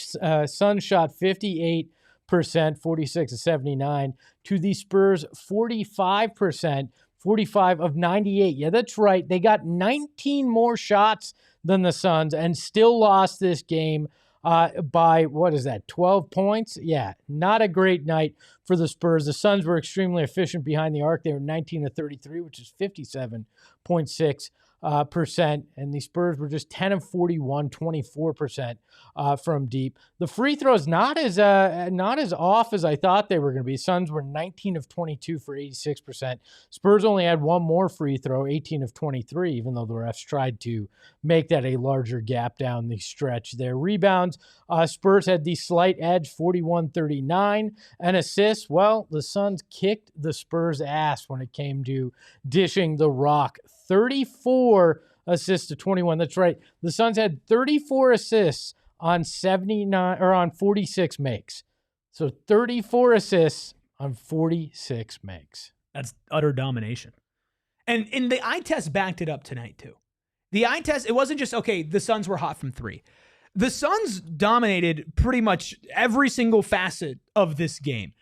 Suns shot 58%, 46-79 to the Spurs 45%. 45 of 98. Yeah, that's right. They got 19 more shots than the Suns and still lost this game by, 12 points? Yeah, not a great night for the Spurs. The Suns were extremely efficient behind the arc. They were 19-33, which is 57.6%. And the Spurs were just 10 of 41, 24% from deep. The free throws not as off as I thought they were going to be. Suns were 19 of 22 for 86%. Spurs only had one more free throw, 18 of 23, even though the refs tried to make that a larger gap down the stretch. Their rebounds, Spurs had the slight edge, 41-39, and assists. Well, the Suns kicked the Spurs' ass when it came to dishing the rock. 34 assists to 21. That's right. The Suns had 34 assists on 46 makes. So 34 assists on 46 makes. That's utter domination. And the eye test backed it up tonight too. The eye test, it wasn't just, okay, the Suns were hot from 3. The Suns dominated pretty much every single facet of this game.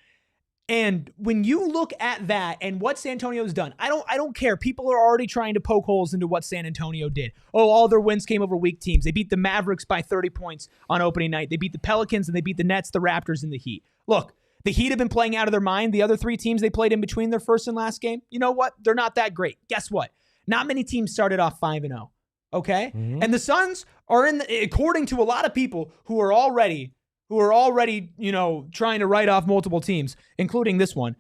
And when you look at that and what San Antonio's done, I don't care. People are already trying to poke holes into what San Antonio did. Oh, all their wins came over weak teams. They beat the Mavericks by 30 points on opening night. They beat the Pelicans and they beat the Nets, the Raptors, and the Heat. Look, the Heat have been playing out of their mind. The other 3 teams they played in between their first and last game, you know what? They're not that great. Guess what? Not many teams started off 5-0. Okay? Mm-hmm. And the Suns are according to a lot of people who are already, trying to write off multiple teams, including this one.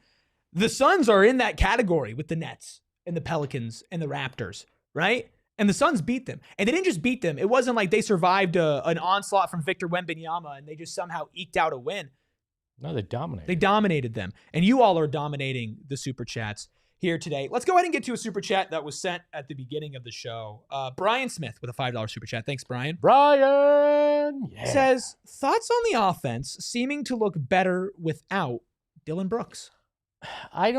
The Suns are in that category with the Nets and the Pelicans and the Raptors, right? And the Suns beat them. And they didn't just beat them. It wasn't like they survived an onslaught from Victor Wembanyama and they just somehow eked out a win. No, they dominated. They dominated them. And you all are dominating the Super Chats here today. Let's go ahead and get to a Super Chat that was sent at the beginning of the show. Brian Smith with a $5 Super Chat. Thanks, Brian. Brian! Yeah. Says, thoughts on the offense seeming to look better without Dillon Brooks. I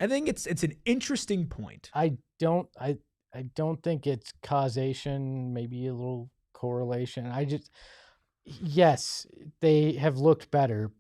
think it's an interesting point. I don't think it's causation, maybe a little correlation. Yes, they have looked better,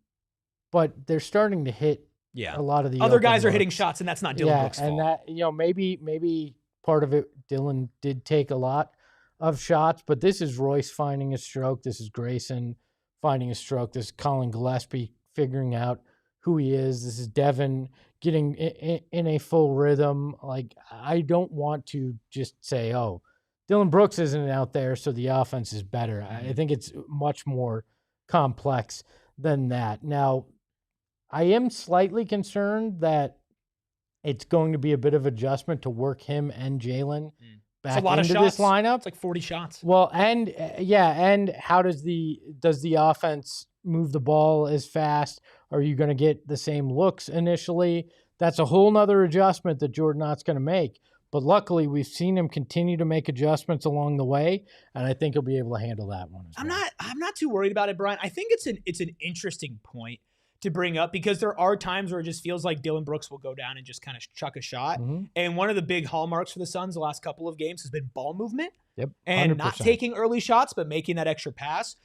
but they're starting to hit a lot of the other guys open are hitting looks. shots, and that's not Dillon Brooks' and fault. that maybe part of it, Dillon did take a lot of shots, but this is Royce finding a stroke. This is Grayson finding a stroke. This is Colin Gillespie figuring out who he is. This is Devin getting in a full rhythm. Like, I don't want to just say, oh, Dillon Brooks isn't out there, so the offense is better. I think it's much more complex than that. Now, I am slightly concerned that it's going to be a bit of adjustment to work him and Jalen back into this lineup. It's like 40 shots. Well, and how does the offense move the ball as fast? Are you going to get the same looks initially? That's a whole nother adjustment that Jordan Knott's going to make. But luckily, we've seen him continue to make adjustments along the way, and I think he'll be able to handle that one as well. I'm not too worried about it, Brian. I think it's an interesting point to bring up because there are times where it just feels like Dillon Brooks will go down and just kind of chuck a shot. Mm-hmm. And one of the big hallmarks for the Suns the last couple of games has been ball movement. Yep, 100%. And not taking early shots, but making that extra pass.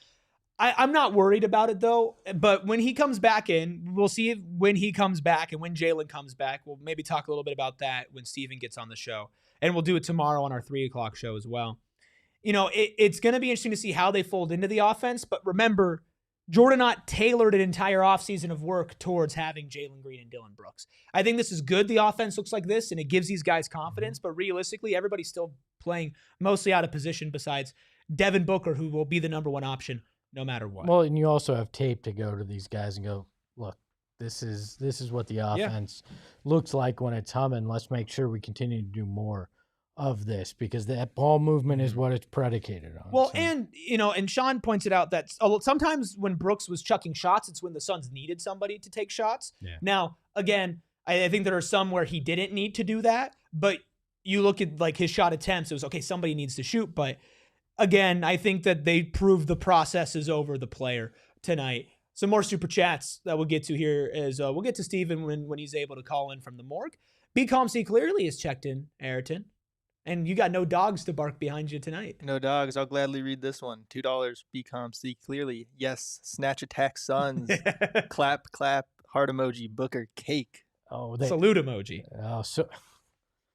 I'm not worried about it, though. But when he comes back in, we'll see when he comes back and when Jalen comes back. We'll maybe talk a little bit about that when Steven gets on the show. And we'll do it tomorrow on our 3 o'clock show as well. You know, it's going to be interesting to see how they fold into the offense. But remember, Jordan Knott tailored an entire offseason of work towards having Jalen Green and Dillon Brooks. I think this is good. The offense looks like this, and it gives these guys confidence. But realistically, everybody's still playing mostly out of position besides Devin Booker, who will be the number one option no matter what. Well, and you also have tape to go to these guys and go, look, this is what the offense looks like when it's humming. Let's make sure we continue to do more of this because that ball movement is what it's predicated on. Well, and Sean points it out that sometimes when Brooks was chucking shots, it's when the Suns needed somebody to take shots. Yeah. Now, again, I think there are some where he didn't need to do that, but you look at like his shot attempts, it was okay, somebody needs to shoot, but again, I think that they proved the process is over the player tonight. Some more super chats that we'll get to here is we'll get to Steven when he's able to call in from the morgue. Be Calm See Clearly is checked in, Ayrton. And you got no dogs to bark behind you tonight. No dogs. I'll gladly read this one. $2. Be Calm See Clearly. Yes. Snatch Attack Suns. Clap, clap. Heart emoji. Booker cake. Oh, salute emoji. Oh,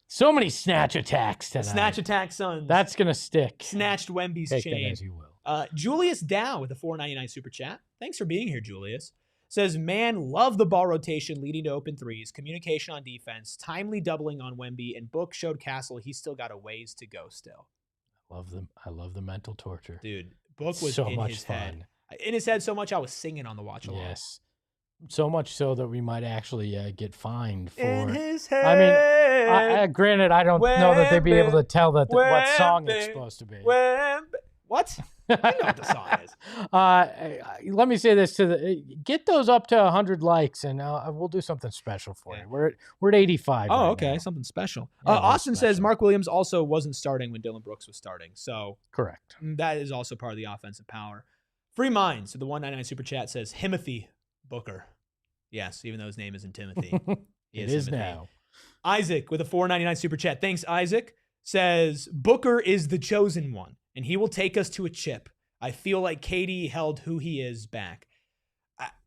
so many snatch attacks tonight. Snatch Attack Suns. That's going to stick. Snatched Wemby's Take chain. that as you will. Julius Dow with a $4.99 super chat. Thanks for being here, Julius. Says, man, love the ball rotation leading to open threes, communication on defense, timely doubling on Wemby, and Book showed Castle he's still got a ways to go still. I love the mental torture. Dude, Book was so in much his fun. head. In his head so much I was singing on the watch along. Yes. So much so that we might actually get fined for. In his head. I mean, granted, I don't know that they'd be able to tell that what song it's supposed to be. What? I know what the song is. Let me say this get those up to 100 likes, and we'll do something special for you. We're at 85. Oh, right okay, now. something special. Yeah, Austin special. says Mark Williams also wasn't starting when Dillon Brooks was starting, so correct. That is also part of the offensive power. Free Minds, so the 199 super chat says Timothy Booker. Yes, even though his name isn't Timothy, it is now. Isaac with a 499 super chat. Thanks, Isaac. Says Booker is the chosen one, and he will take us to a chip. I feel like KD held who he is back.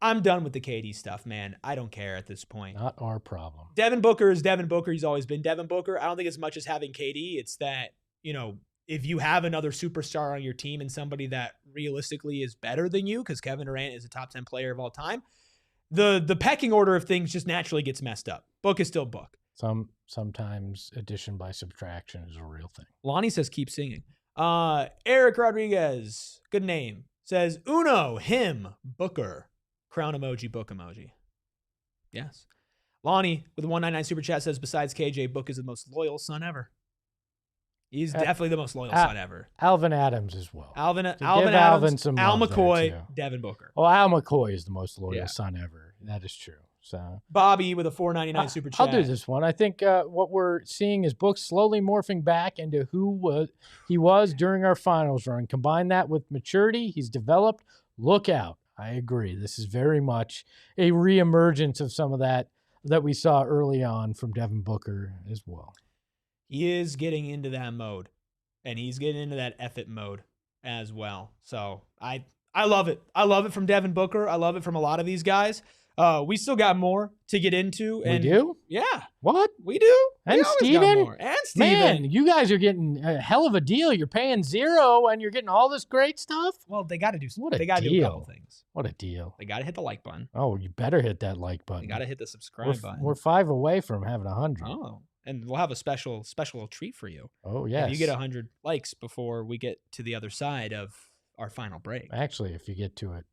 I'm done with the KD stuff, man. I don't care at this point. Not our problem. Devin Booker is Devin Booker. He's always been Devin Booker. I don't think as much as having KD, it's that, if you have another superstar on your team and somebody that realistically is better than you, because Kevin Durant is a top 10 player of all time, the pecking order of things just naturally gets messed up. Book is still Book. Sometimes addition by subtraction is a real thing. Lonnie says keep singing. Eric Rodriguez, good name, says Uno, him, Booker, crown emoji, Book emoji. Yes. Lonnie with a 199 super chat says besides KJ, Book is the most loyal son ever. He's definitely the most loyal son ever. Alvin Adams as well. Alvin Alvin Adams, some Al love there, McCoy, too. Devin Booker. Oh, Al McCoy is the most loyal son ever. That is true. So Bobby with a 499 super chat. I'll do this one. I think what we're seeing is Book slowly morphing back into who he was during our finals run. Combine that with maturity he's developed. Look out. I agree. This is very much a reemergence of some of that we saw early on from Devin Booker as well. He is getting into that mode, and he's getting into that effort mode as well. So I love it. I love it from Devin Booker. I love it from a lot of these guys. We still got more to get into. And we do? Yeah. What? We do. And Steven? And Steven. Man, you guys are getting a hell of a deal. You're paying $0 and you're getting all this great stuff. Well, they got to do What a They got to do a couple things. What a deal. They got to hit the like button. Oh, you better hit that like button. They got to hit the subscribe button. We're 5 away from having 100. Oh, and we'll have a special treat for you. Oh, yes. If you get 100 likes before we get to the other side of our final break. Actually, if you get to it.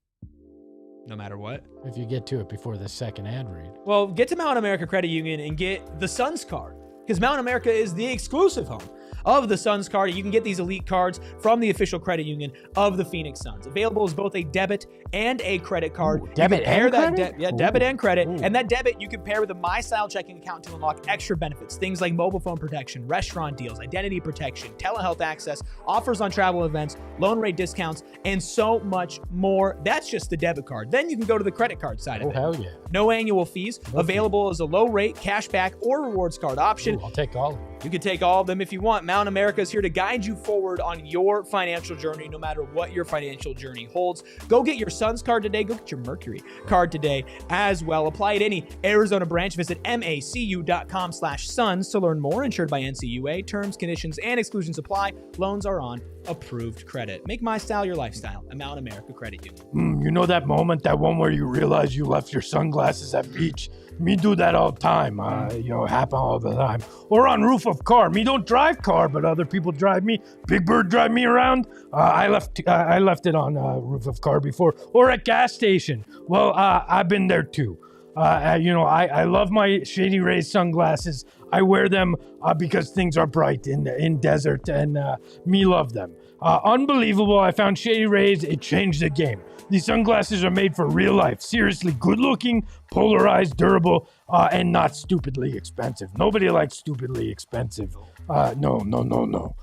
No matter what. If you get to it before the second ad read. Well, get to Mountain America Credit Union and get the Suns card, because Mountain America is the exclusive home of the Suns card. You can get these elite cards from the official credit union of the Phoenix Suns. Available as both a debit and a credit card. Ooh, debit and credit? Debit and credit. Ooh. And that debit you can pair with a MyStyle checking account to unlock extra benefits. Things like mobile phone protection, restaurant deals, identity protection, telehealth access, offers on travel events, loan rate discounts, and so much more. That's just the debit card. Then you can go to the credit card side of it. Oh, hell yeah. No annual fees. Available as a low rate, cashback, or rewards card option. Ooh, I'll take all of them. You can take all of them if you want. Mountain America is here to guide you forward on your financial journey, no matter what your financial journey holds. Go get your Suns card today. Go get your Mercury card today as well. Apply at any Arizona branch. Visit macu.com/suns to learn more. Insured by NCUA. Terms, conditions, and exclusions apply. Loans are on approved credit. Make my style your lifestyle at Mountain America Credit Union. You know that moment, that one where you realize you left your sunglasses at beach? Me do that all the time. Happen all the time. Or on roof of car. Me don't drive car, but other people drive me. Big Bird drive me around. I left it on roof of car before. Or at gas station. Well, I've been there too. I love my Shady Rays sunglasses. I wear them because things are bright in desert, and me love them. Unbelievable. I found Shady Rays. It changed the game. These sunglasses are made for real life. Seriously, good looking, polarized, durable, and not stupidly expensive. Nobody likes stupidly expensive. No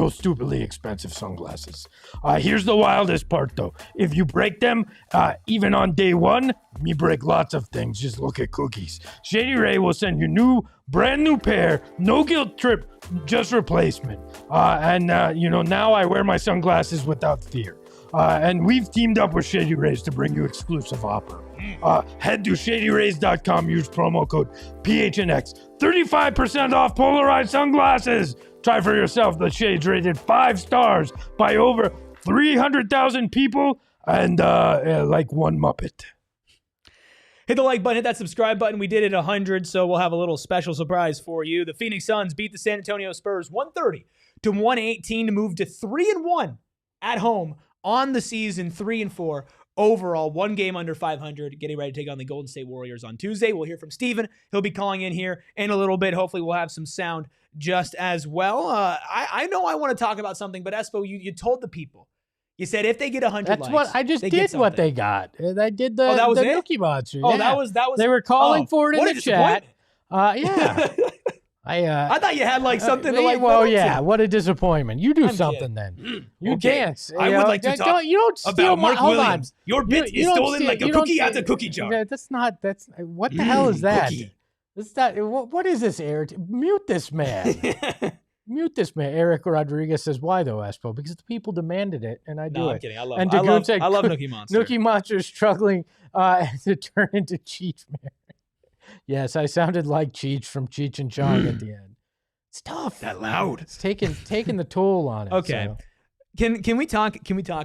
stupidly expensive sunglasses. Here's the wildest part though. If you break them, even on day one, me break lots of things. Just look at cookies. Shady Ray will send you brand new pair, no guilt trip, just replacement. Now I wear my sunglasses without fear. And we've teamed up with Shady Rays to bring you exclusive offer. Head to shadyrays.com, use promo code PHNX. 35% off polarized sunglasses. Try for yourself. The shades rated 5 stars by over 300,000 people and like one Muppet. Hit the like button, hit that subscribe button. We did it 100, so we'll have a little special surprise for you. The Phoenix Suns beat the San Antonio Spurs 130-118 to move to 3-1 at home on the season, 3-4 overall, 1 game under 500, getting ready to take on the Golden State Warriors on Tuesday. We'll hear from Steven. He'll be calling in here in a little bit. Hopefully we'll have some sound just as well. I know I want to talk about something, but Espo, you told the people. You said if they get 100 That's likes, what I just did. What they got, I did the that was the it? Nookie Monster. Oh, yeah. that was. They were calling for it in what the a chat. disappointment. Yeah. I thought you had like something to like. Well, yeah. What a disappointment. You do I'm something kidding. then. You Okay. dance. I would like to talk You don't steal about Mark hold on. Williams. Your bit is don't stolen steal- like a you don't cookie out steal- of a cookie jar. Yeah, that's what the hell is that? Cookie. What is this, Eric? Mute this man. Mute this man. Eric Rodriguez says, why though, Espo? Because the people demanded it, and I do No, it. I'm kidding. I love Nookie Monster. Nookie Monster is struggling to turn into Cheech Mary. Yes, I sounded like Cheech from Cheech and Chong at the end. It's tough. That loud. It's taking the toll on it. Okay. So. Can we talk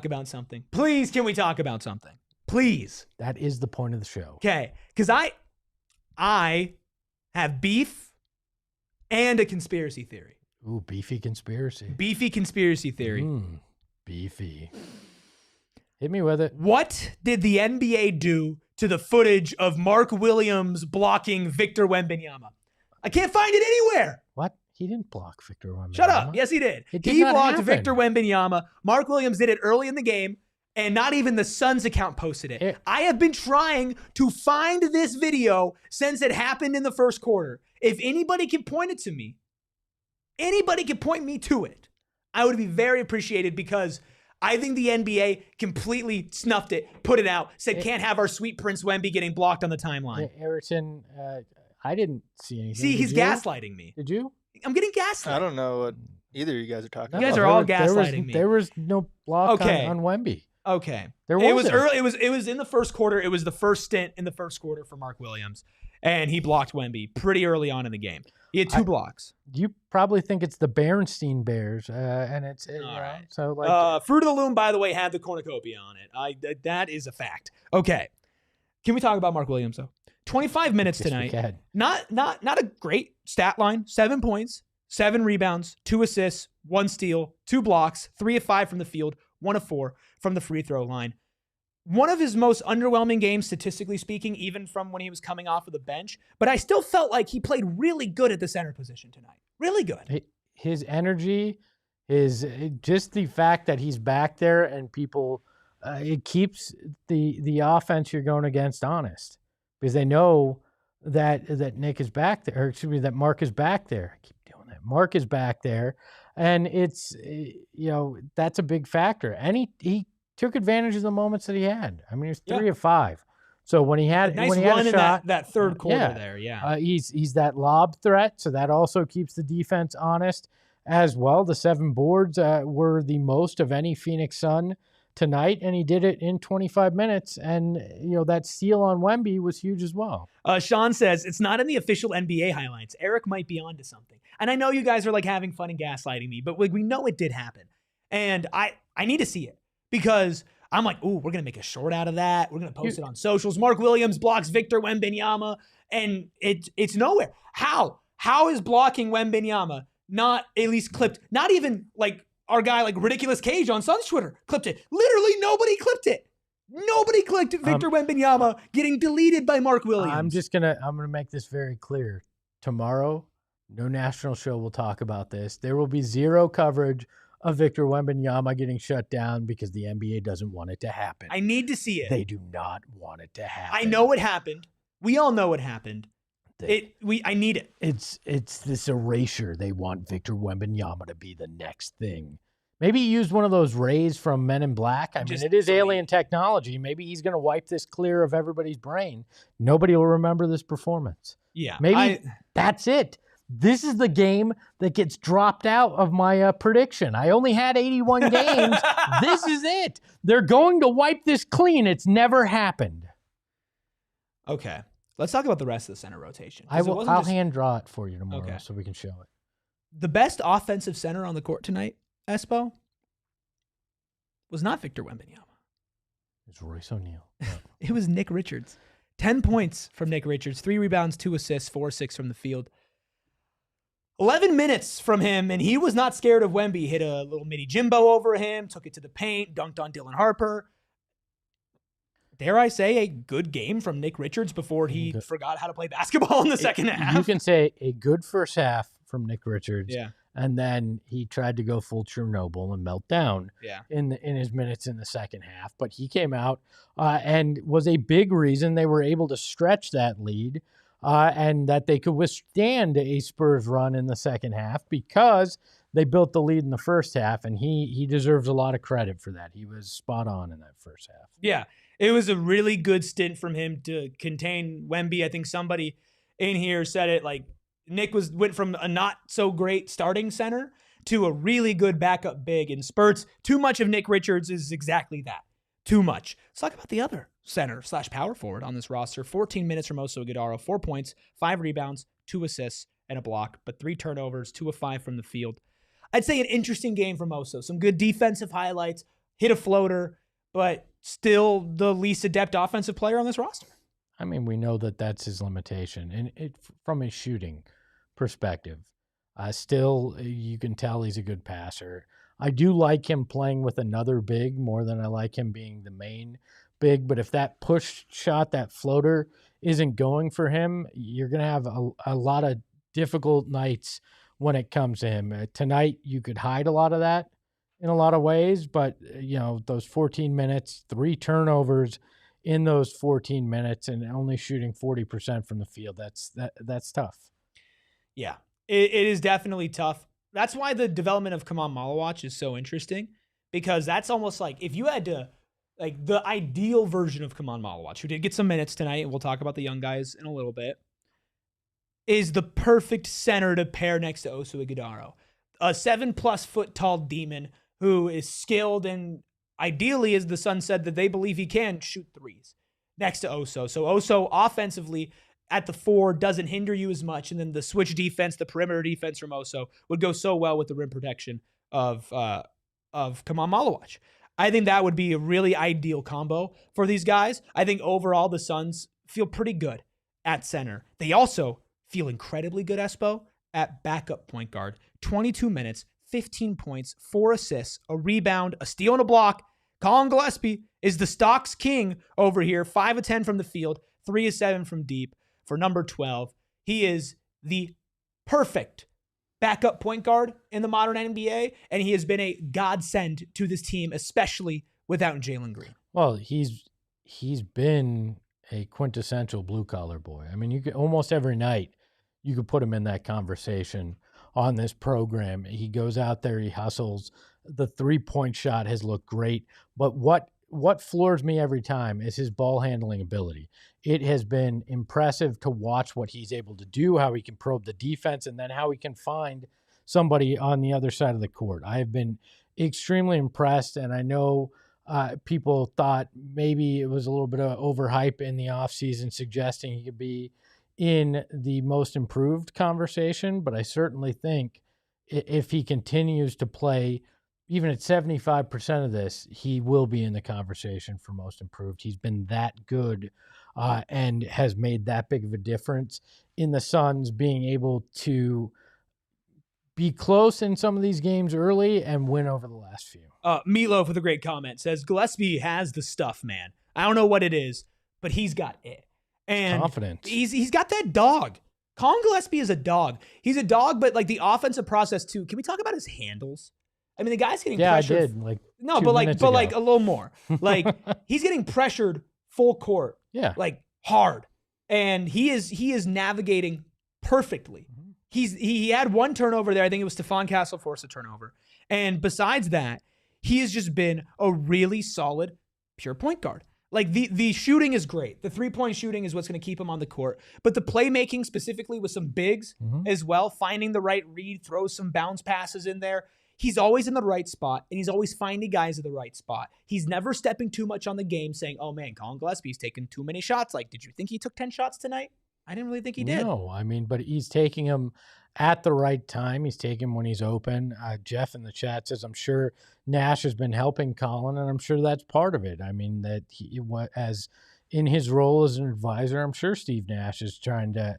about something? Please, can we talk about something? Please. That is the point of the show. Okay. Because I have beef and a conspiracy theory. Ooh, beefy conspiracy. Beefy conspiracy theory. Beefy. Hit me with it. What did the NBA do to the footage of Mark Williams blocking Victor Wembanyama? I can't find it anywhere. What? He didn't block Victor Wembanyama. Shut up. Yes, he did. It did He not blocked happen. Victor Wembanyama. Mark Williams did it early in the game, and not even the Suns account posted it. I have been trying to find this video since it happened in the first quarter. If anybody can point it to me, anybody can point me to it, I would be very appreciated, because I think the NBA completely snuffed it, put it out, said can't have our sweet Prince Wemby getting blocked on the timeline. Ayrton, I didn't see anything. See, he's gaslighting me. Did you? I'm getting gaslighted. I don't know what either of you guys are talking You guys about. are all gaslighting me. There was no block Okay. on Wemby. Okay. There It was wasn't. early. It was in the first quarter. It was the first stint in the first quarter for Mark Williams, and he blocked Wemby pretty early on in the game. He had 2 blocks. You probably think it's the Berenstain Bears, and it's All right. So like Fruit of the Loom, by the way, had the cornucopia on it. That is a fact. Okay. Can we talk about Mark Williams though? 25 minutes yes, we tonight. can. Not a great stat line. 7 points, 7 rebounds, 2 assists, 1 steal, 2 blocks, 3 of 5 from the field, 1 of 4 from the free throw line. One of his most underwhelming games, statistically speaking, even from when he was coming off of the bench. But I still felt like he played really good at the center position tonight. Really good. His energy, just the fact that he's back there and people, it keeps the offense you're going against honest, because they know that Nick is back there, or excuse me, that Mark is back there. I keep doing that. Mark is back there, and it's that's a big factor. And he took advantage of the moments that he had. I mean, he was 3 of 5. So when he had Nice when he had run a in shot, that third quarter yeah. there. Yeah. He's that lob threat, so that also keeps the defense honest as well. The 7 boards were the most of any Phoenix Sun tonight, and he did it in 25 minutes. And that steal on Wemby was huge as well. Sean says it's not in the official NBA highlights. Eric might be onto something. And I know you guys are like having fun and gaslighting me, but we know it did happen. And I need to see it, because I'm like, ooh, we're going to make a short out of that. We're going to post it on socials. Mark Williams blocks Victor Wembanyama, and it's nowhere. How is blocking Wembanyama not at least clipped? Not even like our guy, like Ridiculous Cage on Suns Twitter, clipped it. Literally nobody clipped it. Nobody clipped Victor Wembanyama getting deleted by Mark Williams. I'm gonna make this very clear. Tomorrow, no national show will talk about this. There will be 0 coverage of Victor Wembanyama getting shut down, because the NBA doesn't want it to happen. I need to see it. They do not want it to happen. I know it happened. We all know it happened. I need it. It's this erasure. They want Victor Wembanyama to be the next thing. Maybe he used one of those rays from Men in Black. I mean, it is alien technology. Maybe he's going to wipe this clear of everybody's brain. Nobody will remember this performance. Yeah. Maybe that's it. This is the game that gets dropped out of my prediction. I only had 81 games. This is it. They're going to wipe this clean. It's never happened. Okay. Let's talk about the rest of the center rotation. I'll hand draw it for you tomorrow so we can show it. The best offensive center on the court tonight, Espo, was not Victor Wembanyama. It's Royce O'Neal. No. It was Nick Richards. 10 points from Nick Richards, 3 rebounds, 2 assists, 4-6 from the field. 11 minutes from him, and he was not scared of Wemby. Hit a little mini Jimbo over him, took it to the paint, dunked on Dylan Harper. Dare I say a good game from Nick Richards before he forgot how to play basketball in the second half? You can say a good first half from Nick Richards. Yeah. And then he tried to go full Chernobyl and melt down in his minutes in the second half. But he came out and was a big reason they were able to stretch that lead and that they could withstand a Spurs run in the second half, because they built the lead in the first half, and he deserves a lot of credit for that. He was spot on in that first half. Yeah, it was a really good stint from him to contain Wemby. I think somebody in here said it, like, Nick went from a not so great starting center to a really good backup big in spurts. Too much of Nick Richards is exactly that. Too much. Let's talk about the other center / power forward on this roster. 14 minutes from Oso Guidaro, 4 points, 5 rebounds, 2 assists, and a block, but 3 turnovers, 2 of 5 from the field. I'd say an interesting game from Oso. Some good defensive highlights, hit a floater, but still the least adept offensive player on this roster. I mean, we know that that's his limitation, and from his shooting perspective. Still, you can tell he's a good passer. I do like him playing with another big more than I like him being the main big, but if that push shot, that floater isn't going for him, you're going to have a lot of difficult nights when it comes to him. Tonight, you could hide a lot of that in a lot of ways, but those 14 minutes, 3 turnovers in those 14 minutes and only shooting 40% from the field, that's tough. Yeah, it is definitely tough. That's why the development of Kaman Malawach is so interesting, because that's almost like if you had to, like the ideal version of Kaman Malawach, who did get some minutes tonight, and we'll talk about the young guys in a little bit, is the perfect center to pair next to Oso Ighodaro. A 7+ foot tall demon who is skilled and ideally, as the Suns said, that they believe he can shoot threes next to Oso. So Oso offensively at the 4 doesn't hinder you as much. And then the switch defense, the perimeter defense from Oso would go so well with the rim protection of Kaman Malawach. I think that would be a really ideal combo for these guys. I think overall the Suns feel pretty good at center. They also feel incredibly good, Espo, at backup point guard. 22 minutes, 15 points, 4 assists, a rebound, a steal and a block. Colin Gillespie is the stocks king over here. 5 of 10 from the field, 3 of 7 from deep for number 12. He is the perfect backup point guard in the modern NBA, and he has been a godsend to this team, especially without Jalen Green. Well, he's been a quintessential blue-collar boy. I mean, you could almost every night you could put him in that conversation on this program. He goes out there, he hustles. The 3-point shot has looked great, but what floors me every time is his ball handling ability. It has been impressive to watch what he's able to do, how he can probe the defense, and then how he can find somebody on the other side of the court. I have been extremely impressed, and I know people thought maybe it was a little bit of overhype in the offseason, suggesting he could be in the most improved conversation, but I certainly think if he continues to play even at 75% of this, he will be in the conversation for most improved. He's been that good and has made that big of a difference in the Suns being able to be close in some of these games early and win over the last few. Meatloaf with a great comment says, Gillespie has the stuff, man. I don't know what it is, but he's got it. And confidence. He's got that dog. Colin Gillespie is a dog. He's a dog, but like the offensive process too. Can we talk about his handles? I mean, the guy's getting pressured. Yeah, I did. Like no, 2 but minutes like ago. a little more. Like he's getting pressured full court. Yeah. Like hard. And he is navigating perfectly. Mm-hmm. He had one turnover there. I think it was Stephon Castle forced a turnover. And besides that, he has just been a really solid pure point guard. Like the shooting is great. The 3-point shooting is what's going to keep him on the court. But the playmaking specifically with some bigs as well, finding the right read, throw some bounce passes in there. He's always in the right spot, and he's always finding guys at the right spot. He's never stepping too much on the game saying, oh man, Colin Gillespie's taking too many shots. Like, did you think he took 10 shots tonight? I didn't really think he did. No, I mean, but he's taking them at the right time. He's taking them when he's open. Jeff in the chat says, I'm sure Nash has been helping Colin, and I'm sure that's part of it. I mean, that as in his role as an advisor, I'm sure Steve Nash is trying to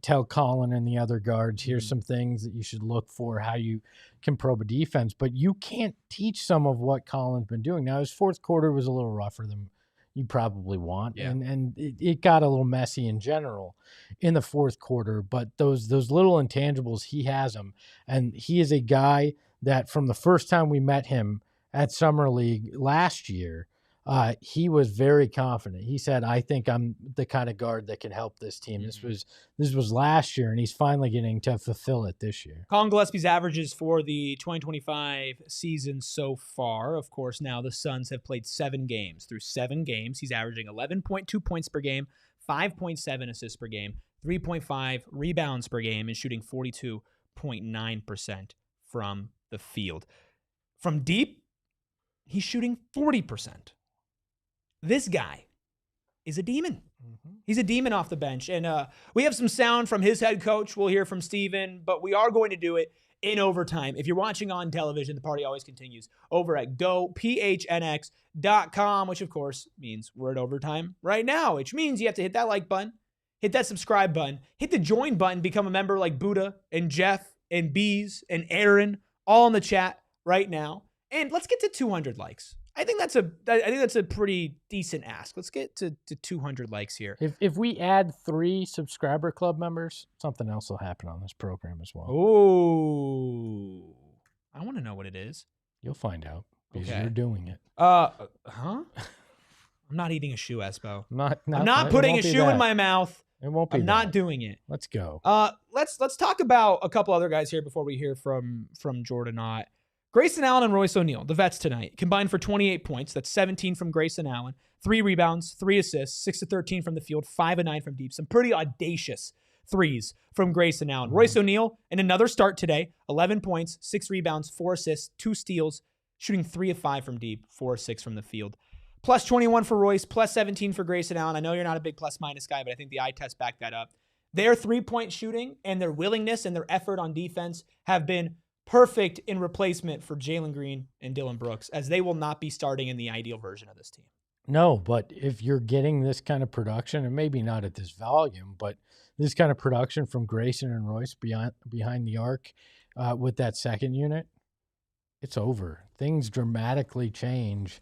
tell Colin and the other guards, here's some things that you should look for, how you can probe a defense. But you can't teach some of what Colin's been doing. Now, his fourth quarter was a little rougher than you probably want. Yeah. And it got a little messy in general in the fourth quarter. But those little intangibles, he has them. And he is a guy that from the first time we met him at Summer League last year, he was very confident. He said, I think I'm the kind of guard that can help this team. This was last year, and he's finally getting to fulfill it this year. Colin Gillespie's averages for the 2025 season so far, of course, now the Suns have played 7 games. Through 7 games, he's averaging 11.2 points per game, 5.7 assists per game, 3.5 rebounds per game, and shooting 42.9% from the field. From deep, he's shooting 40%. This guy is a demon. He's a demon off the bench. And we have some sound from his head coach. We'll hear from Steven, but we are going to do it in overtime. If you're watching on television, the party always continues over at gophnx.com, which of course means we're at overtime right now, which means you have to hit that like button, hit that subscribe button, hit the join button, become a member like Buddha and Jeff and Bees and Aaron, all in the chat right now. And let's get to 200 likes. I think that's a pretty decent ask. Let's get to 200 likes here. If we add 3 subscriber club members, something else will happen on this program as well. Oh, I want to know what it is. You'll find out because Okay. you're doing it. Huh? I'm not eating a shoe, Espo. I'm not putting a shoe in my mouth. It won't be. I'm not doing it. Let's go. Let's talk about a couple other guys here before we hear from Jordan Ott. Grayson Allen and Royce O'Neal, the vets tonight, combined for 28 points. That's 17 from Grayson Allen, 3 rebounds, 3 assists, 6 of 13 from the field, 5 of 9 from deep. Some pretty audacious threes from Grayson Allen. Royce O'Neal, in another start today, 11 points, 6 rebounds, 4 assists, 2 steals, shooting 3 of 5 from deep, 4 of 6 from the field. Plus 21 for Royce, plus 17 for Grayson Allen. I know you're not a big plus-minus guy, but I think the eye test backed that up. Their three-point shooting and their willingness and their effort on defense have been perfect in replacement for Jalen Green and Dylan Brooks, as they will not be starting in the ideal version of this team. No, but if you're getting this kind of production, and maybe not at this volume, but this kind of production from Grayson and Royce behind the arc with that second unit, it's over. Things dramatically change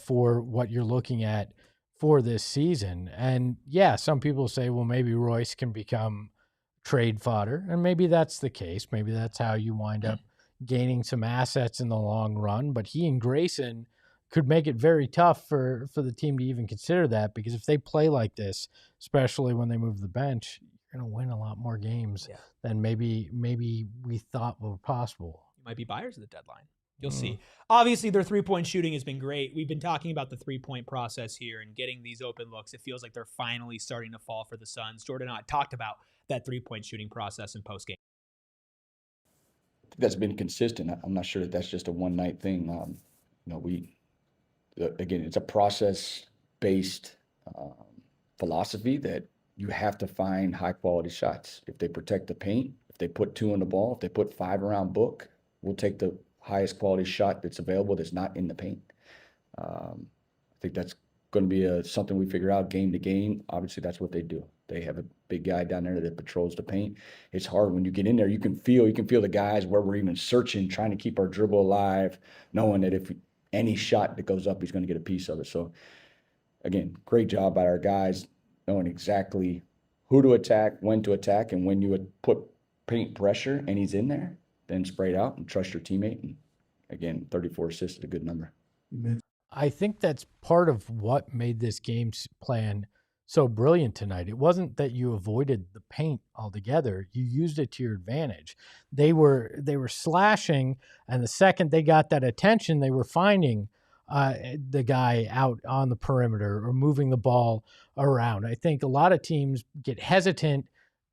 for what you're looking at for this season. And yeah, some people say, well, maybe Royce can become trade fodder, and maybe that's the case. Maybe that's how you wind up gaining some assets in the long run. But he and Grayson could make it very tough for the team to even consider that, because if they play like this, especially when they move the bench, you're going to win a lot more games than maybe we thought were possible. You might be buyers at the deadline. You'll see. Obviously, their three-point shooting has been great. We've been talking about the three-point process here and getting these open looks. It feels like they're finally starting to fall for the Suns. Jordan and I talked about that three-point shooting process in postgame. That's been consistent. I'm not sure that that's just a one-night thing. Again, it's a process-based philosophy that you have to find high-quality shots. If they protect the paint, if they put 2 on the ball, if they put 5 around Book, we'll take the highest quality shot that's available that's not in the paint. I think that's going to be something we figure out game to game. Obviously, that's what they do. They have a big guy down there that patrols the paint. It's hard when you get in there. You can feel the guys where we're even searching, trying to keep our dribble alive, knowing that if any shot that goes up, he's going to get a piece of it. So, again, great job by our guys knowing exactly who to attack, when to attack, and when you would put paint pressure and he's in there, then spray it out and trust your teammate. And again, 34 assists is a good number. I think that's part of what made this game plan so brilliant tonight. It wasn't that you avoided the paint altogether. You used it to your advantage. They were slashing, and the second they got that attention, they were finding the guy out on the perimeter or moving the ball around. I think a lot of teams get hesitant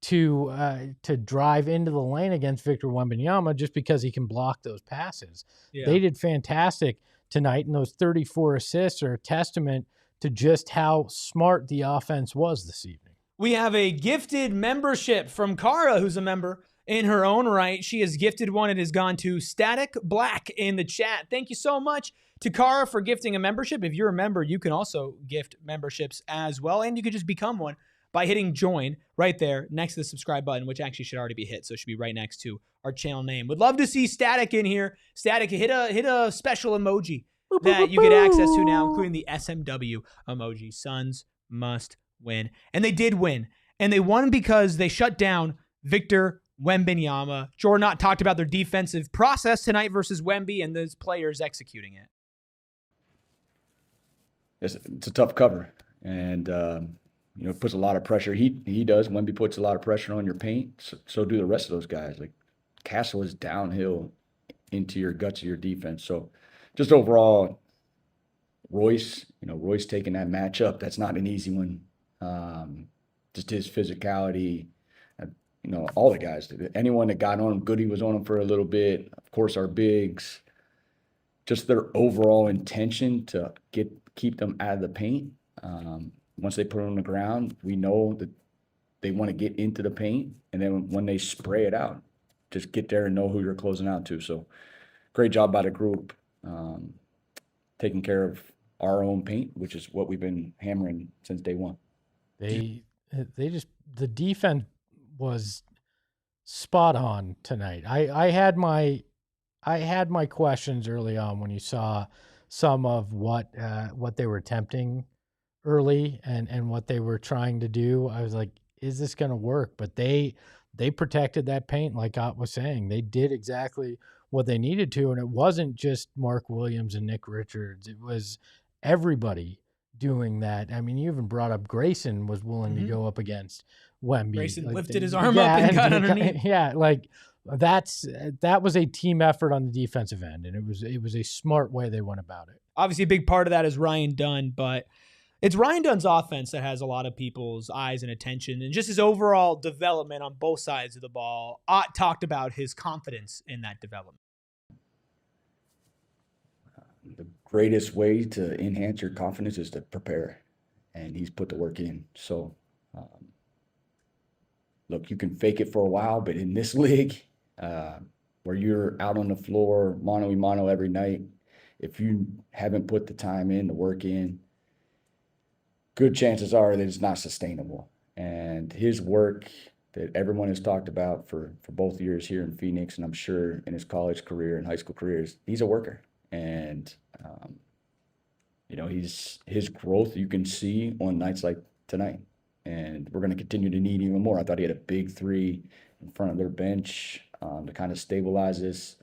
to drive into the lane against Victor Wembanyama just because he can block those passes. Yeah. They did fantastic tonight, and those 34 assists are a testament to just how smart the offense was this evening. We have a gifted membership from Kara, who's a member in her own right. She has gifted one. It has gone to Static Black in the chat. Thank you so much to Kara for gifting a membership. If you're a member, you can also gift memberships as well, and you could just become one by hitting join right there next to the subscribe button, which actually should already be hit. So it should be right next to our channel name. Would love to see Static in here. Static, hit a special emoji that you get access to now, including the SMW emoji. Suns must win. And they did win. And they won because they shut down Victor Wembanyama. Jordan talked about their defensive process tonight versus Wemby and those players executing it. It's a tough cover. And, it puts a lot of pressure. He does. Wemby puts a lot of pressure on your paint. So do the rest of those guys. Like, Castle is downhill into your guts of your defense. So just overall, Royce taking that matchup, that's not an easy one. Just his physicality, all the guys. Anyone that got on him, Goody was on him for a little bit. Of course, our bigs. Just their overall intention to keep them out of the paint. Once they put it on the ground, we know that they want to get into the paint, and then when they spray it out, just get there and know who you're closing out to. So great job by the group, taking care of our own paint, which is what we've been hammering since day one. The defense was spot on tonight. I had my questions early on when you saw some of what they were attempting early and what they were trying to do. I was like, is this going to work? But they protected that paint, like Ott was saying. They did exactly what they needed to, and it wasn't just Mark Williams and Nick Richards. It was everybody doing that. I mean, you even brought up Grayson was willing to go up against Wemby. Grayson Like, lifted his arm up and got underneath. Yeah, like that was a team effort on the defensive end, and it was a smart way they went about it. Obviously, a big part of that is Ryan Dunn, but it's Ryan Dunn's offense that has a lot of people's eyes and attention, and just his overall development on both sides of the ball. Ott talked about his confidence in that development. The greatest way to enhance your confidence is to prepare, and he's put the work in. So, look, you can fake it for a while, but in this league, where you're out on the floor, mano-a-mano every night, if you haven't put the time in, the work in, good chances are that it's not sustainable. And his work that everyone has talked about for both years here in Phoenix, and I'm sure in his college career and high school careers, he's a worker. And, his growth you can see on nights like tonight. And we're going to continue to need even more. I thought he had a big three in front of their bench to kind of stabilize this.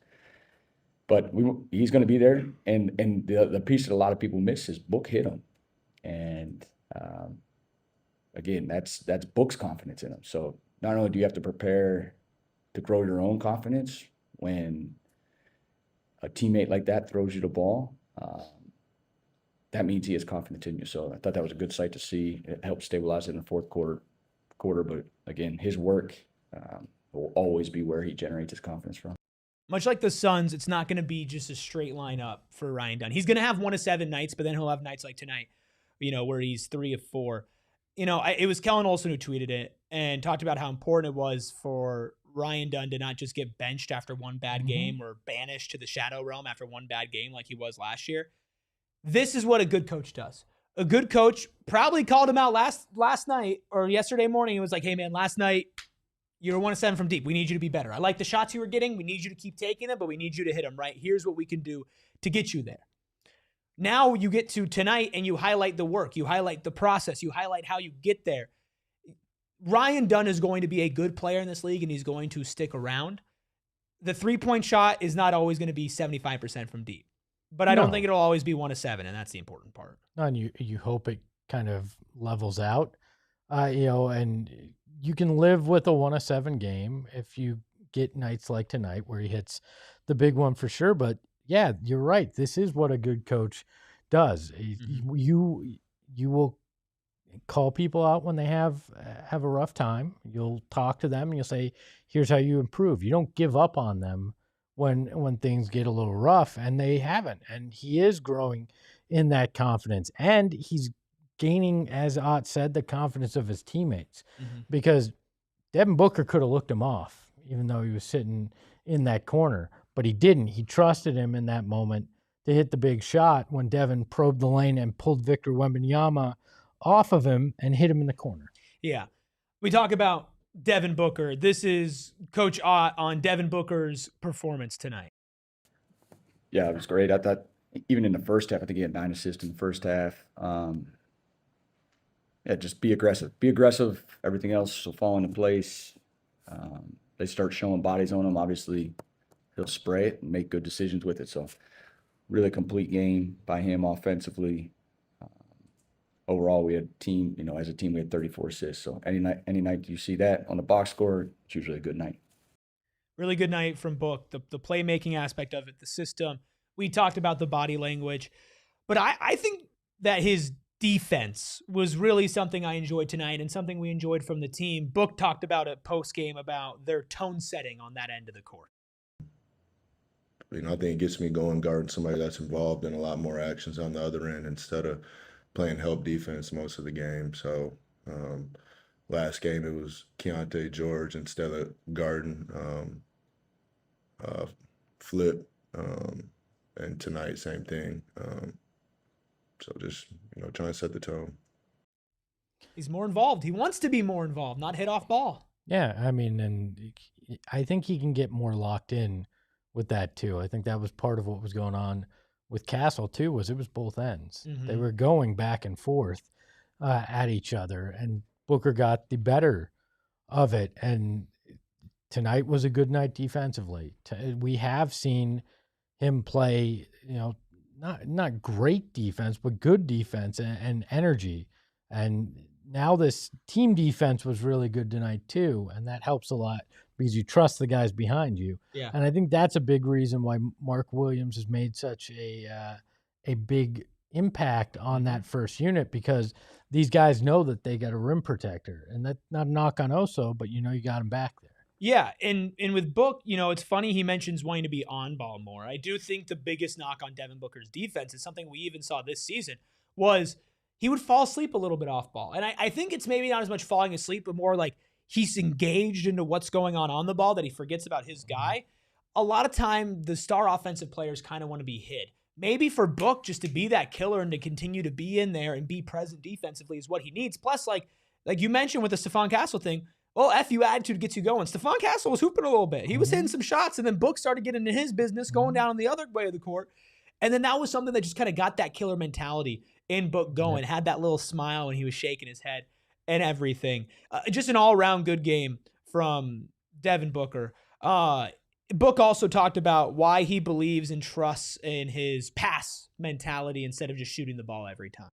But he's going to be there. And the piece that a lot of people miss is Book hit him. And, again, that's Book's confidence in him. So not only do you have to prepare to grow your own confidence when a teammate like that throws you the ball, that means he has confidence in you. So I thought that was a good sight to see. It helped stabilize it in the fourth quarter. But again, his work will always be where he generates his confidence from. Much like the Suns, it's not going to be just a straight line up for Ryan Dunn. He's going to have 1 of 7 nights, but then he'll have nights like tonight, where he's 3 of 4. It was Kellen Olson who tweeted it and talked about how important it was for Ryan Dunn to not just get benched after one bad game or banished to the shadow realm after one bad game like he was last year. This is what a good coach does. A good coach probably called him out last night or yesterday morning. It was like, hey, man, last night you were 1 of 7 from deep. We need you to be better. I like the shots you were getting. We need you to keep taking them, but we need you to hit them, right? Here's what we can do to get you there. Now you get to tonight and you highlight the work. You highlight the process. You highlight how you get there. Ryan Dunn is going to be a good player in this league, and he's going to stick around. The three-point shot is not always going to be 75% from deep. But I don't think it'll always be 1 of 7, and that's the important part. And you hope it kind of levels out, and you can live with a 1 of 7 game if you get nights like tonight where he hits the big one for sure. But yeah, you're right. This is what a good coach does. You will call people out when they have a rough time. You'll talk to them and you'll say, here's how you improve. You don't give up on them when things get a little rough, and they haven't. And he is growing in that confidence, and he's gaining, as Ott said, the confidence of his teammates, because Devin Booker could have looked him off, even though he was sitting in that corner, but he didn't. He trusted him in that moment to hit the big shot when Devin probed the lane and pulled Victor Wembanyama off of him and hit him in the corner. Yeah. We talk about Devin Booker. This is Coach Ott on Devin Booker's performance tonight. Yeah, it was great. I thought even in the first half, I think he had 9 assists in the first half. Just be aggressive. Be aggressive. Everything else will fall into place. They start showing bodies on him. Obviously, he'll spray it and make good decisions with it. So really complete game by him offensively. Overall, we had as a team, we had 34 assists. So any night you see that on the box score, it's usually a good night. Really good night from Book. The playmaking aspect of it, the system. We talked about the body language. But I think that his defense was really something I enjoyed tonight and something we enjoyed from the team. Book talked about it post-game about their tone setting on that end of the court. I think it gets me going guarding somebody that's involved in a lot more actions on the other end instead of playing help defense most of the game. So last game it was Keontae George instead of Garden, Flip, and tonight same thing. So just trying to set the tone. He's more involved. He wants to be more involved, not hit off ball. Yeah, and I think he can get more locked in with that too. I think that was part of what was going on with Castle too, it was both ends. They were going back and forth at each other, and Booker got the better of it. And tonight was a good night defensively. We have seen him play, not great defense, but good defense and energy. And now this team defense was really good tonight too, and that helps a lot because you trust the guys behind you. Yeah. And I think that's a big reason why Mark Williams has made such a big impact on that first unit, because these guys know that they got a rim protector, and that's not a knock on Oso, but you got him back there. Yeah, and with Book, it's funny he mentions wanting to be on ball more. I do think the biggest knock on Devin Booker's defense is something we even saw this season was he would fall asleep a little bit off ball. And I think it's maybe not as much falling asleep, but more like he's engaged into what's going on the ball that he forgets about his guy. A lot of time, the star offensive players kind of want to be hid. Maybe for Book just to be that killer and to continue to be in there and be present defensively is what he needs. Plus, like you mentioned with the Stephon Castle thing, well, FU attitude gets you going. Stephon Castle was hooping a little bit. He was hitting some shots, and then Book started getting into his business, going down on the other way of the court. And then that was something that just kind of got that killer mentality in Book going, had that little smile when he was shaking his head and everything. Just an all-around good game from Devin Booker. Book also talked about why he believes and trusts in his pass mentality instead of just shooting the ball every time.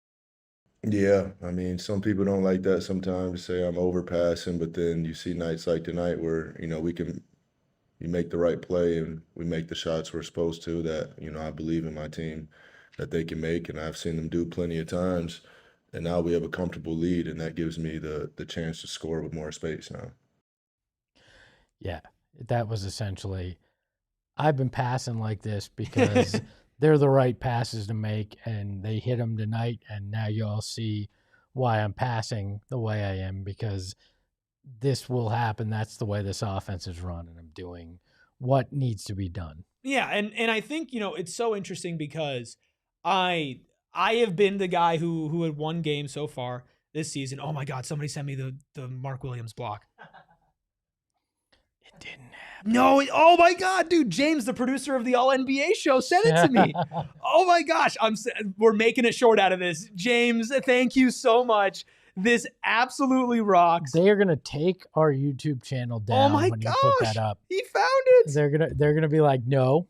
Yeah, I mean, some people don't like that sometimes, say I'm overpassing, but then you see nights like tonight where, you make the right play and we make the shots we're supposed to that, I believe in my team that they can make, and I've seen them do plenty of times. And now we have a comfortable lead, and that gives me the chance to score with more space now. Yeah, that was essentially, I've been passing like this because they're the right passes to make, and they hit them tonight, and now you all see why I'm passing the way I am, because this will happen. That's the way this offense is run, and I'm doing what needs to be done. Yeah, and I think, it's so interesting because I have been the guy who had one game so far this season. Oh my God, somebody sent me the Mark Williams block. It didn't happen. No, oh my God, dude, James, the producer of the All NBA show, sent it to me. Oh my gosh, we're making it short out of this. James, thank you so much. This absolutely rocks. They are gonna take our YouTube channel down when you put that up. He found it. They're gonna be like, no,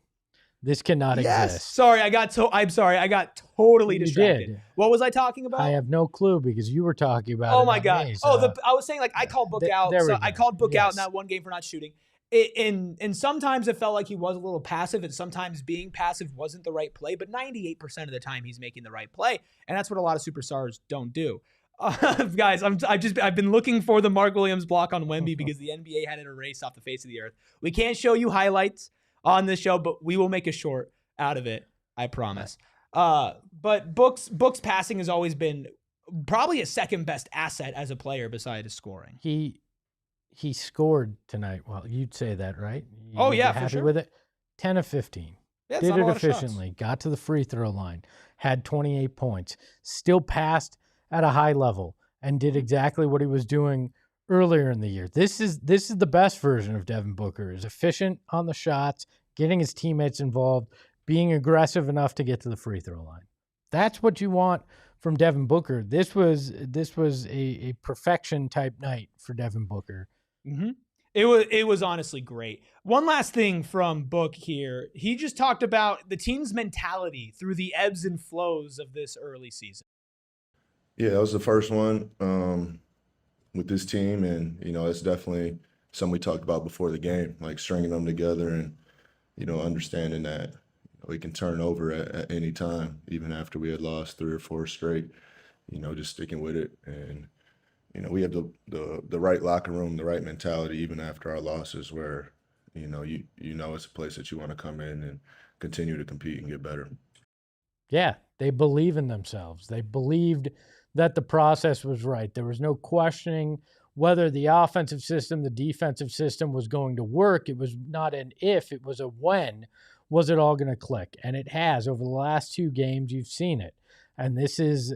this cannot exist. Sorry, I'm sorry. I got totally distracted. Did. What was I talking about? I have no clue because you were talking about. Oh my God. Me, so. I was saying I called Book out. So I called Book out in that one game for not shooting. And sometimes it felt like he was a little passive, and sometimes being passive wasn't the right play. But 98% of the time, he's making the right play, and that's what a lot of superstars don't do. Guys, I've been looking for the Mark Williams block on Wemby because the NBA had it erased off the face of the earth. We can't show you highlights on this show, but we will make a short out of it, I promise. But Book's passing has always been probably his second best asset as a player beside his scoring. He scored tonight. Well, you'd say that, right? Yeah, happy for sure. with it. 10 of 15. Yeah, did it efficiently. Got to the free throw line. Had 28 points. Still passed at a high level and did exactly what he was doing earlier in the year. This is the best version of Devin Booker. Is efficient on the shots, getting his teammates involved, being aggressive enough to get to the free throw line. That's what you want from Devin Booker. This was a perfection type night for Devin Booker. Mm-hmm. It was honestly great. One last thing from Book here. He just talked about the team's mentality through the ebbs and flows of this early season. Yeah, that was the first one with this team, and it's definitely something we talked about before the game, like stringing them together and understanding that we can turn over at any time, even after we had lost 3 or 4 straight. Just sticking with it, and we have the right locker room, the right mentality, even after our losses, where it's a place that you want to come in and continue to compete and get better. Yeah, they believe in themselves. They believed that the process was right. There was no questioning whether the offensive system, the defensive system was going to work. It was not an if, it was a when. Was it all going to click? And it has. Over the last 2 games, you've seen it. And this is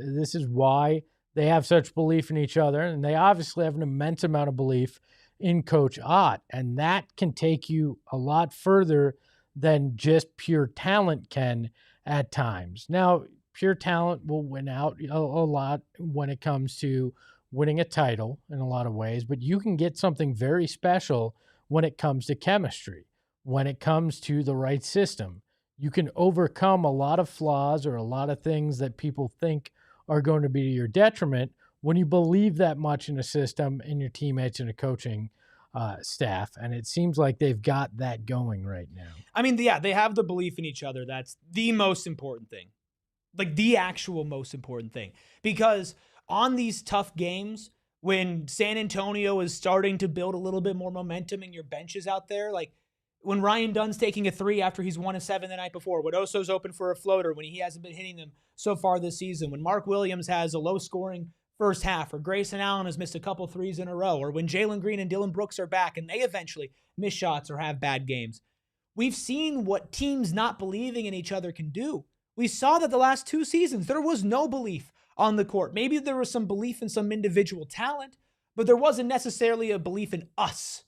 why they have such belief in each other. And they obviously have an immense amount of belief in Coach Ott. And that can take you a lot further than just pure talent can at times. Now, pure talent will win out a lot when it comes to winning a title in a lot of ways, but you can get something very special when it comes to chemistry, when it comes to the right system. you can overcome a lot of flaws or a lot of things that people think are going to be to your detriment when you believe that much in a system, in your teammates, and a coaching staff. And it seems like they've got that going right now. I mean, yeah, they have the belief in each other. That's the most important thing. Like the actual most important thing. Because on these tough games, when San Antonio is starting to build a little bit more momentum and your bench is out there, like when Ryan Dunn's taking a 3 after he's 1-7 the night before, when Oso's open for a floater, when he hasn't been hitting them so far this season, when Mark Williams has a low-scoring first half, or Grayson Allen has missed a couple threes in a row, or when Jalen Green and Dylan Brooks are back and they eventually miss shots or have bad games. We've seen what teams not believing in each other can do. We saw that the last 2 seasons, there was no belief on the court. Maybe there was some belief in some individual talent, but there wasn't necessarily a belief in us,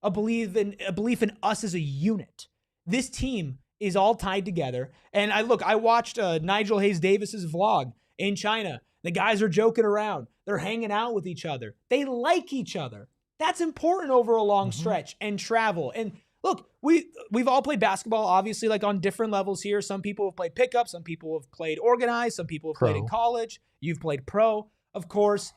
a belief in us as a unit. This team is all tied together. And I watched Nigel Hayes Davis's vlog in China. The guys are joking around. They're hanging out with each other. They like each other. That's important over a long stretch and travel. And look, we've all played basketball, obviously, like on different levels here. Some people have played pickup. Some people have played organized. Some people have played in college. You've played pro, of course.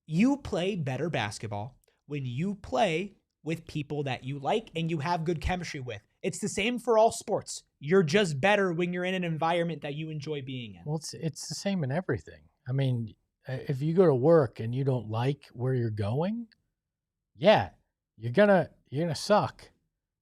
You play better basketball when you play with people that you like and you have good chemistry with. It's the same for all sports. You're just better when you're in an environment that you enjoy being in. Well, it's the same in everything. I mean, if you go to work and you don't like where you're going, yeah, you're gonna suck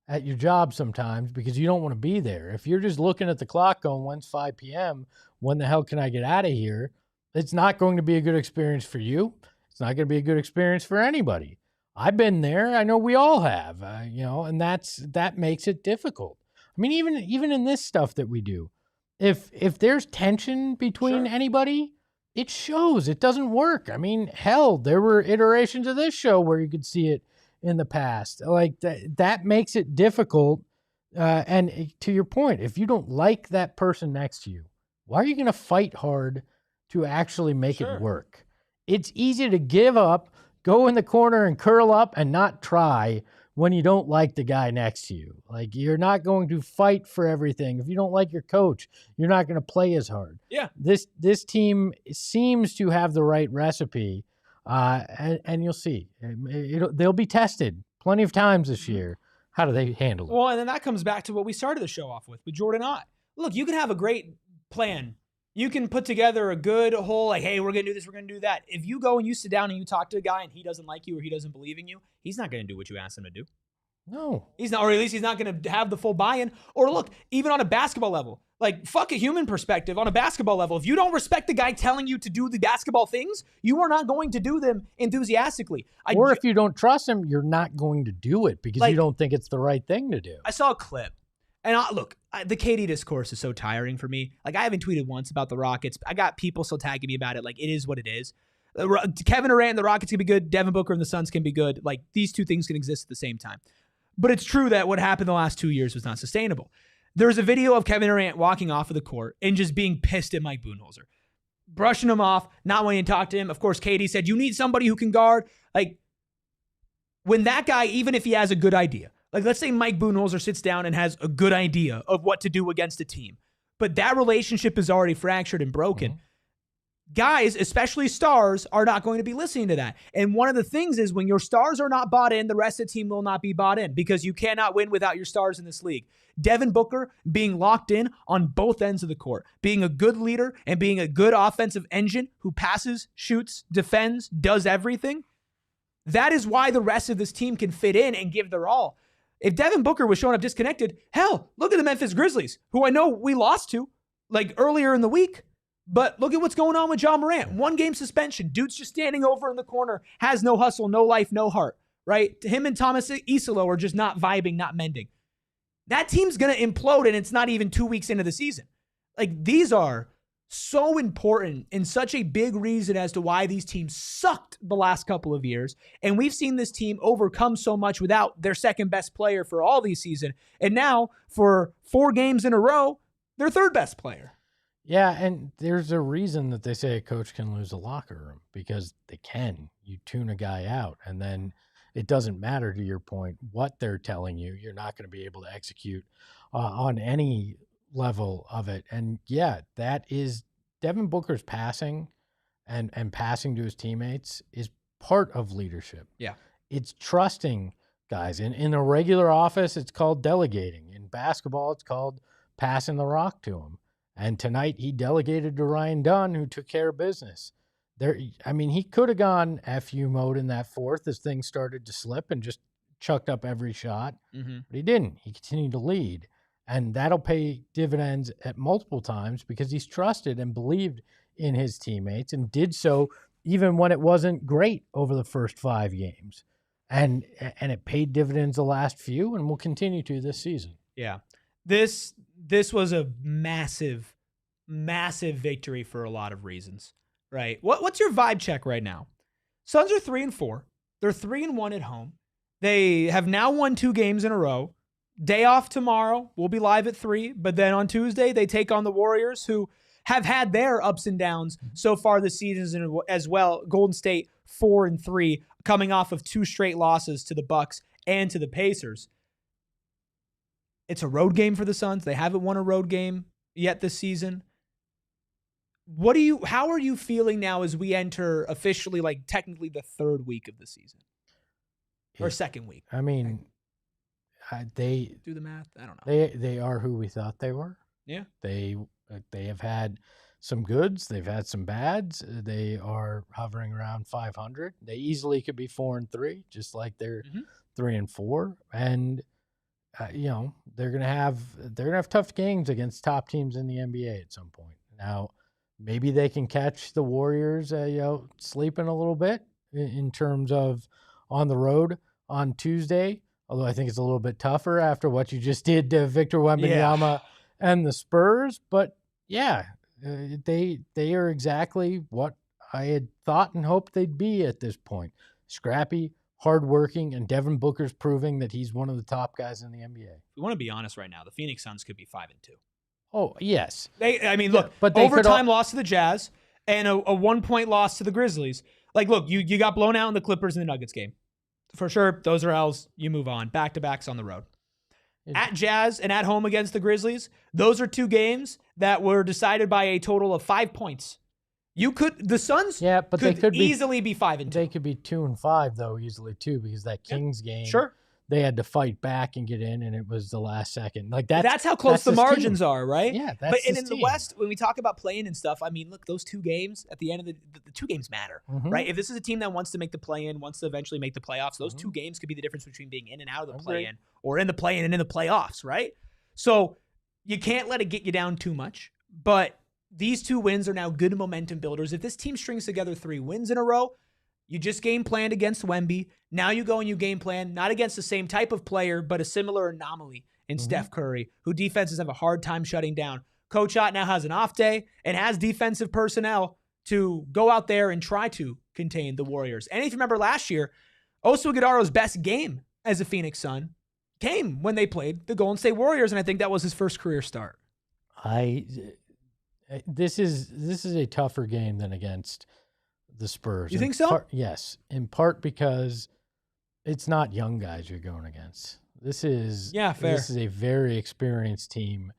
at your job sometimes because you don't want to be there. If you're just looking at the clock going, when's 5 p.m., when the hell can I get out of here? It's not going to be a good experience for you. It's not going to be a good experience for anybody. I've been there. I know we all have, and that makes it difficult. I mean, even in this stuff that we do, if there's tension between anybody, it shows. It doesn't work. I mean, hell, there were iterations of this show where you could see it in the past. Like that makes it difficult. And to your point, if you don't like that person next to you, why are you going to fight hard to actually make it work? It's easy to give up, go in the corner and curl up and not try when you don't like the guy next to you. Like, you're not going to fight for everything. If you don't like your coach, you're not going to play as hard. Yeah. This team seems to have the right recipe, and you'll see. They'll be tested plenty of times this year. How do they handle it? Well, and then that comes back to what we started the show off with Jordan Ott. Look, you can have a great plan. You can put together a good whole, like, hey, we're going to do this, we're going to do that. If you go and you sit down and you talk to a guy and he doesn't like you or he doesn't believe in you, he's not going to do what you ask him to do. No. He's not, or at least he's not going to have the full buy-in. Or look, even on a basketball level, like, fuck a human perspective, on a basketball level, if you don't respect the guy telling you to do the basketball things, you are not going to do them enthusiastically. Or if you don't trust him, you're not going to do it because you don't think it's the right thing to do. I saw a clip. And the KD discourse is so tiring for me. Like, I haven't tweeted once about the Rockets. I got people still tagging me about it. Like, it is what it is. Kevin Durant and the Rockets can be good. Devin Booker and the Suns can be good. Like, these two things can exist at the same time. But it's true that what happened the last 2 years was not sustainable. There's a video of Kevin Durant walking off of the court and just being pissed at Mike Budenholzer. Brushing him off, not wanting to talk to him. Of course, KD said, you need somebody who can guard. Like, when that guy, even if he has a good idea, like, let's say Mike Budenholzer sits down and has a good idea of what to do against a team, but that relationship is already fractured and broken. Mm-hmm. Guys, especially stars, are not going to be listening to that. And one of the things is when your stars are not bought in, the rest of the team will not be bought in because you cannot win without your stars in this league. Devin Booker being locked in on both ends of the court, being a good leader and being a good offensive engine who passes, shoots, defends, does everything. That is why the rest of this team can fit in and give their all. If Devin Booker was showing up disconnected, hell, look at the Memphis Grizzlies, who I know we lost to, like, earlier in the week. But look at what's going on with John Morant. 1 game suspension. Dude's just standing over in the corner, has no hustle, no life, no heart, right? Him and Thomas Isolo are just not vibing, not mending. That team's going to implode, and it's not even 2 weeks into the season. Like, these are so important and such a big reason as to why these teams sucked the last couple of years. And we've seen this team overcome so much without their second best player for all these seasons. And now for 4 games in a row, their third best player. Yeah, and there's a reason that they say a coach can lose a locker room, because they can. You tune a guy out, and then it doesn't matter, to your point, what they're telling you. You're not going to be able to execute on any level of it. And yeah, that is Devin Booker's passing and passing to his teammates is part of leadership. Yeah. It's trusting guys. In a regular office, it's called delegating. In basketball, it's called passing the rock to him. And tonight he delegated to Ryan Dunn, who took care of business. He could have gone FU mode in that fourth as things started to slip and just chucked up every shot, but he didn't. He continued to lead, and that'll pay dividends at multiple times because he's trusted and believed in his teammates and did so even when it wasn't great over the first 5 games. And it paid dividends the last few and will continue to this season. Yeah. This was a massive, massive victory for a lot of reasons, right? What's your vibe check right now? Suns are 3-4. They're 3-1 at home. They have now won 2 games in a row. Day off tomorrow. We'll be live at 3. But then on Tuesday, they take on the Warriors, who have had their ups and downs so far this season as well. Golden State 4-3, coming off of 2 straight losses to the Bucks and to the Pacers. It's a road game for the Suns. They haven't won a road game yet this season. How are you feeling now as we enter officially, like technically the 3rd week of the season? Or 2nd week? I mean, they do the math. I don't know. They are who we thought they were. Yeah. They have had some goods. They've had some bads. They are hovering around 500. They easily could be 4-3, just like they're 3-4. And they're gonna have tough games against top teams in the NBA at some point. Now, maybe they can catch the Warriors, sleeping a little bit in terms of on the road on Tuesday, although I think it's a little bit tougher after what you just did to Victor Wembanyama and the Spurs. But yeah, they are exactly what I had thought and hoped they'd be at this point. Scrappy, hardworking, and Devin Booker's proving that he's one of the top guys in the NBA. If we want to be honest right now, the Phoenix Suns could be 5-2. Oh, yes. Look, but overtime loss to the Jazz and a 1-point loss to the Grizzlies. Like, look, you got blown out in the Clippers and the Nuggets game. For sure, those are L's. You move on. Back-to-backs on the road. At Jazz and at home against the Grizzlies, those are 2 games that were decided by a total of 5 points. The Suns they could easily be 5-2. They could be 2-5 though, easily too, because that Kings game, sure, they had to fight back and get in, and it was the last second. Like that's how close the margins are, right? Yeah, in the West, when we talk about playing and stuff, I mean, look, those 2 games at the end of the 2 games matter, right? If this is a team that wants to make the play-in, wants to eventually make the playoffs, those 2 games could be the difference between being in and out of the play-in, or in the play-in and in the playoffs, right? So you can't let it get you down too much, but these 2 wins are now good momentum builders. If this team strings together 3 wins in a row, you just game planned against Wemby. Now you go and you game plan, not against the same type of player, but a similar anomaly in Steph Curry, who defenses have a hard time shutting down. Coach Ott now has an off day and has defensive personnel to go out there and try to contain the Warriors. And if you remember last year, Oso Ighodaro's best game as a Phoenix Sun came when they played the Golden State Warriors, and I think that was his first career start. This is a tougher game than against the Spurs. You think so? Yes, in part because it's not young guys you're going against. This is fair. This is a very experienced team.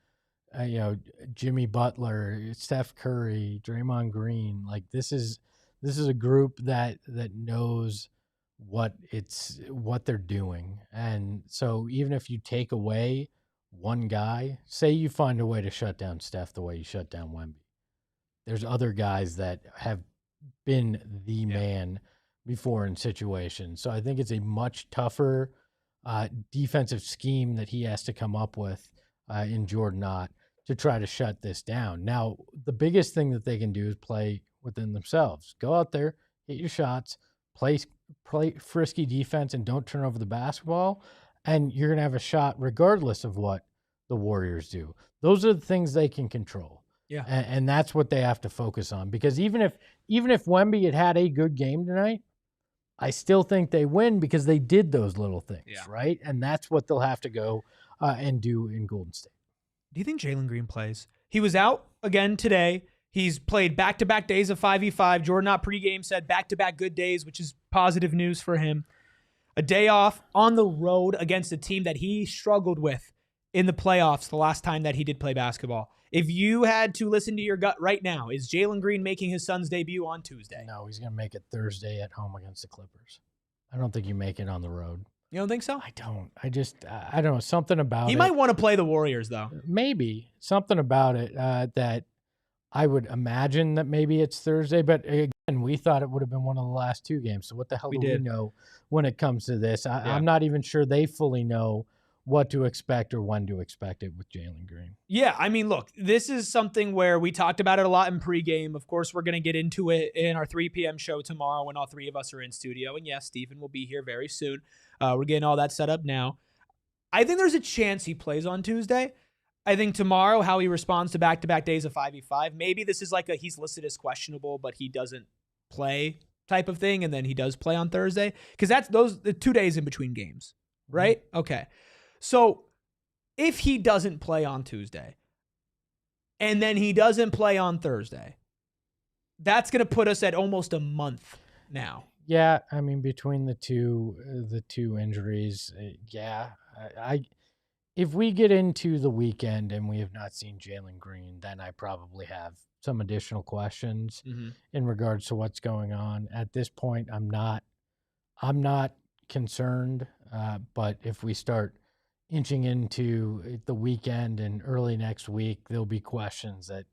Jimmy Butler, Steph Curry, Draymond Green. Like this is a group that knows what they're doing. And so even if you take away one guy, say you find a way to shut down Steph the way you shut down Wemby, there's other guys that have been the man before in situations. So I think it's a much tougher defensive scheme that he has to come up with in Jordan Ott to try to shut this down. Now, the biggest thing that they can do is play within themselves. Go out there, hit your shots, play frisky defense, and don't turn over the basketball, and you're going to have a shot regardless of what the Warriors do. Those are the things they can control. Yeah. And that's what they have to focus on, because even if Wemby had a good game tonight, I still think they win because they did those little things, right? And that's what they'll have to go and do in Golden State. Do you think Jalen Green plays? He was out again today. He's played back-to-back days of 5v5. Jordan Ott pregame said back-to-back good days, which is positive news for him. A day off on the road against a team that he struggled with in the playoffs the last time that he did play basketball. If you had to listen to your gut right now, is Jalen Green making his Suns debut on Tuesday? No, he's going to make it Thursday at home against the Clippers. I don't think you make it on the road. You don't think so? I don't. I don't know. Something about He it. might want to play the Warriors, though. Maybe. Something about it that I would imagine that maybe it's Thursday. But again, we thought it would have been one of the last two games. So what the hell do we know when it comes to this? I'm not even sure they fully know what to expect or when to expect it with Jalen Green. Yeah, I mean, look, this is something where we talked about it a lot in pregame. Of course, we're going to get into it in our 3 p.m. show tomorrow when all three of us are in studio. And yes, Stephen will be here very soon. We're getting all that set up now. I think there's a chance he plays on Tuesday. I think tomorrow, how he responds to back-to-back days of 5v5, maybe this is like he's listed as questionable, but he doesn't play type of thing, and then he does play on Thursday. Because that's the 2 days in between games, right? Mm-hmm. Okay. So if he doesn't play on Tuesday and then he doesn't play on Thursday, that's going to put us at almost a month now. Yeah, I mean, between the two injuries, if we get into the weekend and we have not seen Jalen Green, then I probably have some additional questions in regards to what's going on. At this point, I'm not concerned, but if we start inching into the weekend and early next week, there'll be questions that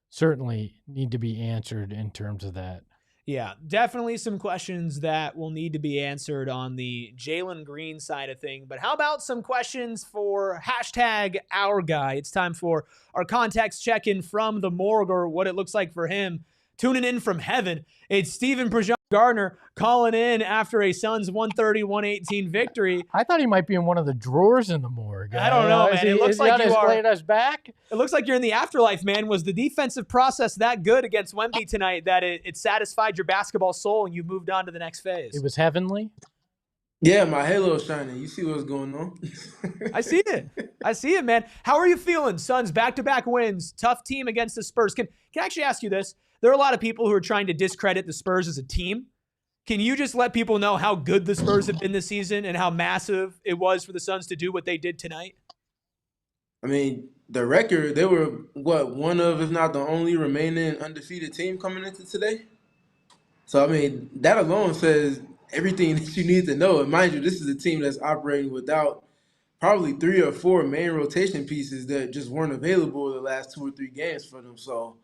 certainly need to be answered in terms of that. Yeah, definitely some questions that will need to be answered on the Jalen Green side of thing. But how about some questions for #OurGuy? It's time for our context check-in from the morgue, or what it looks like for him. Tuning in from heaven, it's Stephen Gardner calling in after a Suns 130-118 victory. I thought he might be in one of the drawers in the morgue. I don't know, man. It looks like you are. Us back? It looks like you're in the afterlife, man. Was the defensive process that good against Wemby tonight that it satisfied your basketball soul and you moved on to the next phase? It was heavenly? Yeah, my halo's shining. You see what's going on. I see it, man. How are you feeling? Suns back-to-back wins. Tough team against the Spurs. Can I actually ask you this? There are a lot of people who are trying to discredit the Spurs as a team. Can you just let people know how good the Spurs have been this season and how massive it was for the Suns to do what they did tonight? I mean, the record, they were, one of, if not the only remaining undefeated team coming into today? So, I mean, that alone says everything that you need to know. And mind you, this is a team that's operating without probably 3 or 4 main rotation pieces that just weren't available the last 2 or 3 games for them. So,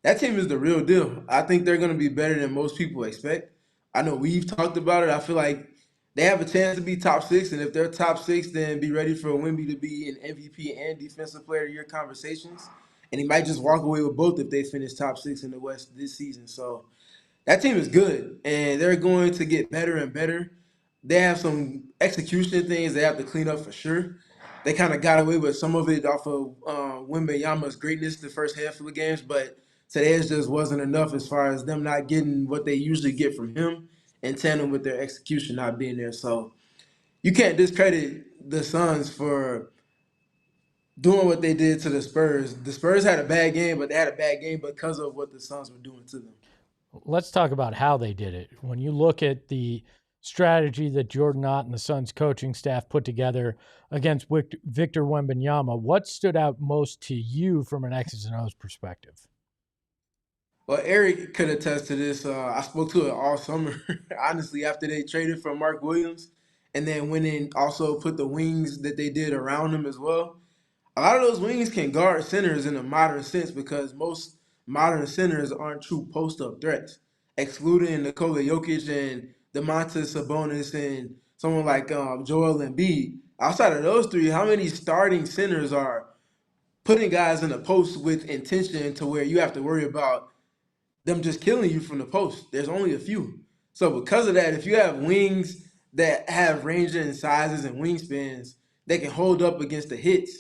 that team is the real deal. I think they're going to be better than most people expect. I know we've talked about it. I feel like they have a chance to be top 6, and if they're top 6, then be ready for Wemby to be in MVP and Defensive Player of the Year conversations. And he might just walk away with both if they finish top 6 in the West this season. So that team is good, and they're going to get better and better. They have some execution things they have to clean up for sure. They kind of got away with some of it off of Wembanyama's greatness the first handful of games, but today's just wasn't enough as far as them not getting what they usually get from him in tandem with their execution not being there. So you can't discredit the Suns for doing what they did to the Spurs. The Spurs had a bad game, but they had a bad game because of what the Suns were doing to them. Let's talk about how they did it. When you look at the strategy that Jordan Ott and the Suns coaching staff put together against Victor Wembanyama, what stood out most to you from an X's and O's perspective? Well, Eric could attest to this. I spoke to it all summer, honestly, after they traded for Mark Williams and then went and also put the wings that they did around him as well. A lot of those wings can guard centers in a modern sense because most modern centers aren't true post-up threats, excluding Nikola Jokic and Domantas Sabonis and someone like Joel Embiid. Outside of those three, how many starting centers are putting guys in the post with intention to where you have to worry about them just killing you from the post? There's only a few. So because of that, if you have wings that have range and sizes and wingspans, they can hold up against the hits.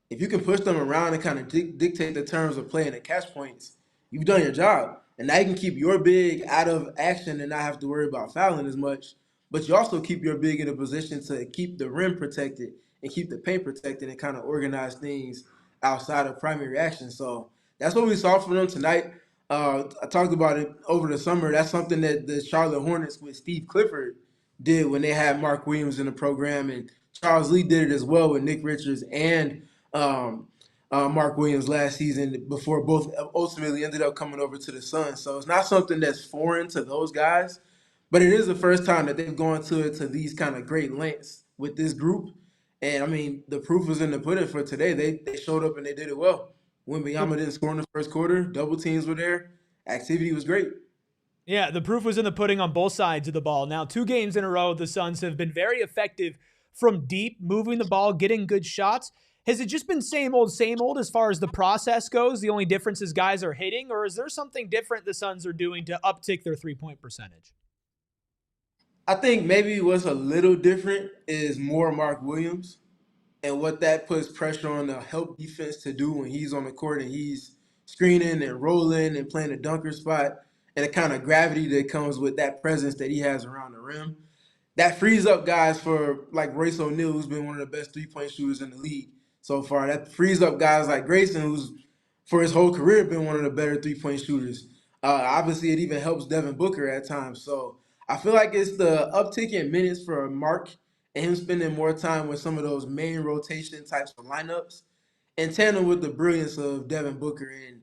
If you can push them around and kind of dictate the terms of play and the catch points, you've done your job. And now you can keep your big out of action and not have to worry about fouling as much. But you also keep your big in a position to keep the rim protected and keep the paint protected and kind of organize things outside of primary action. So that's what we saw from them tonight. I talked about it over the summer. That's something that the Charlotte Hornets with Steve Clifford did when they had Mark Williams in the program and Charles Lee did it as well with Nick Richards and Mark Williams last season before both ultimately ended up coming over to the Suns. So it's not something that's foreign to those guys, but it is the first time that they've gone to these kind of great lengths with this group. And I mean, the proof was in the pudding for today. They showed up and they did it well. Wembanyama didn't score in the first quarter. Double teams were there. Activity was great. Yeah, the proof was in the pudding on both sides of the ball. Now, 2 games in a row, the Suns have been very effective from deep, moving the ball, getting good shots. Has it just been same old as far as the process goes? The only difference is guys are hitting, or is there something different the Suns are doing to uptick their three-point percentage? I think maybe what's a little different is more Mark Williams and what that puts pressure on the help defense to do when he's on the court and he's screening and rolling and playing a dunker spot, and the kind of gravity that comes with that presence that he has around the rim. That frees up guys for like Royce O'Neal, who's been one of the best three-point shooters in the league so far. That frees up guys like Grayson, who's for his whole career been one of the better three-point shooters. Obviously, it even helps Devin Booker at times. So I feel like it's the uptick in minutes for Mark and him spending more time with some of those main rotation types of lineups in tandem with the brilliance of Devin Booker. And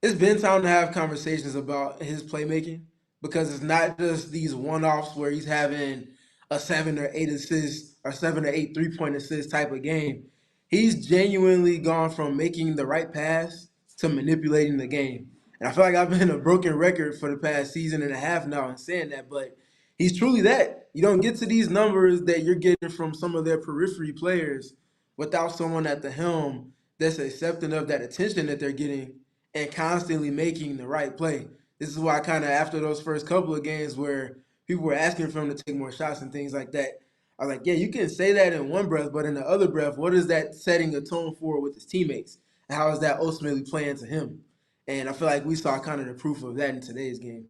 it's been time to have conversations about his playmaking because it's not just these one-offs where he's having a 7 or 8 assists or 7 or 8 three-point assist type of game. He's genuinely gone from making the right pass to manipulating the game. And I feel like I've been a broken record for the past season and a half now in saying that, but he's truly that. You don't get to these numbers that you're getting from some of their periphery players without someone at the helm that's accepting of that attention that they're getting and constantly making the right play. This is why kind of after those first couple of games where people were asking for him to take more shots and things like that, I was like, yeah, you can say that in one breath, but in the other breath, what is that setting a tone for with his teammates? And how is that ultimately playing to him? And I feel like we saw kind of the proof of that in today's game.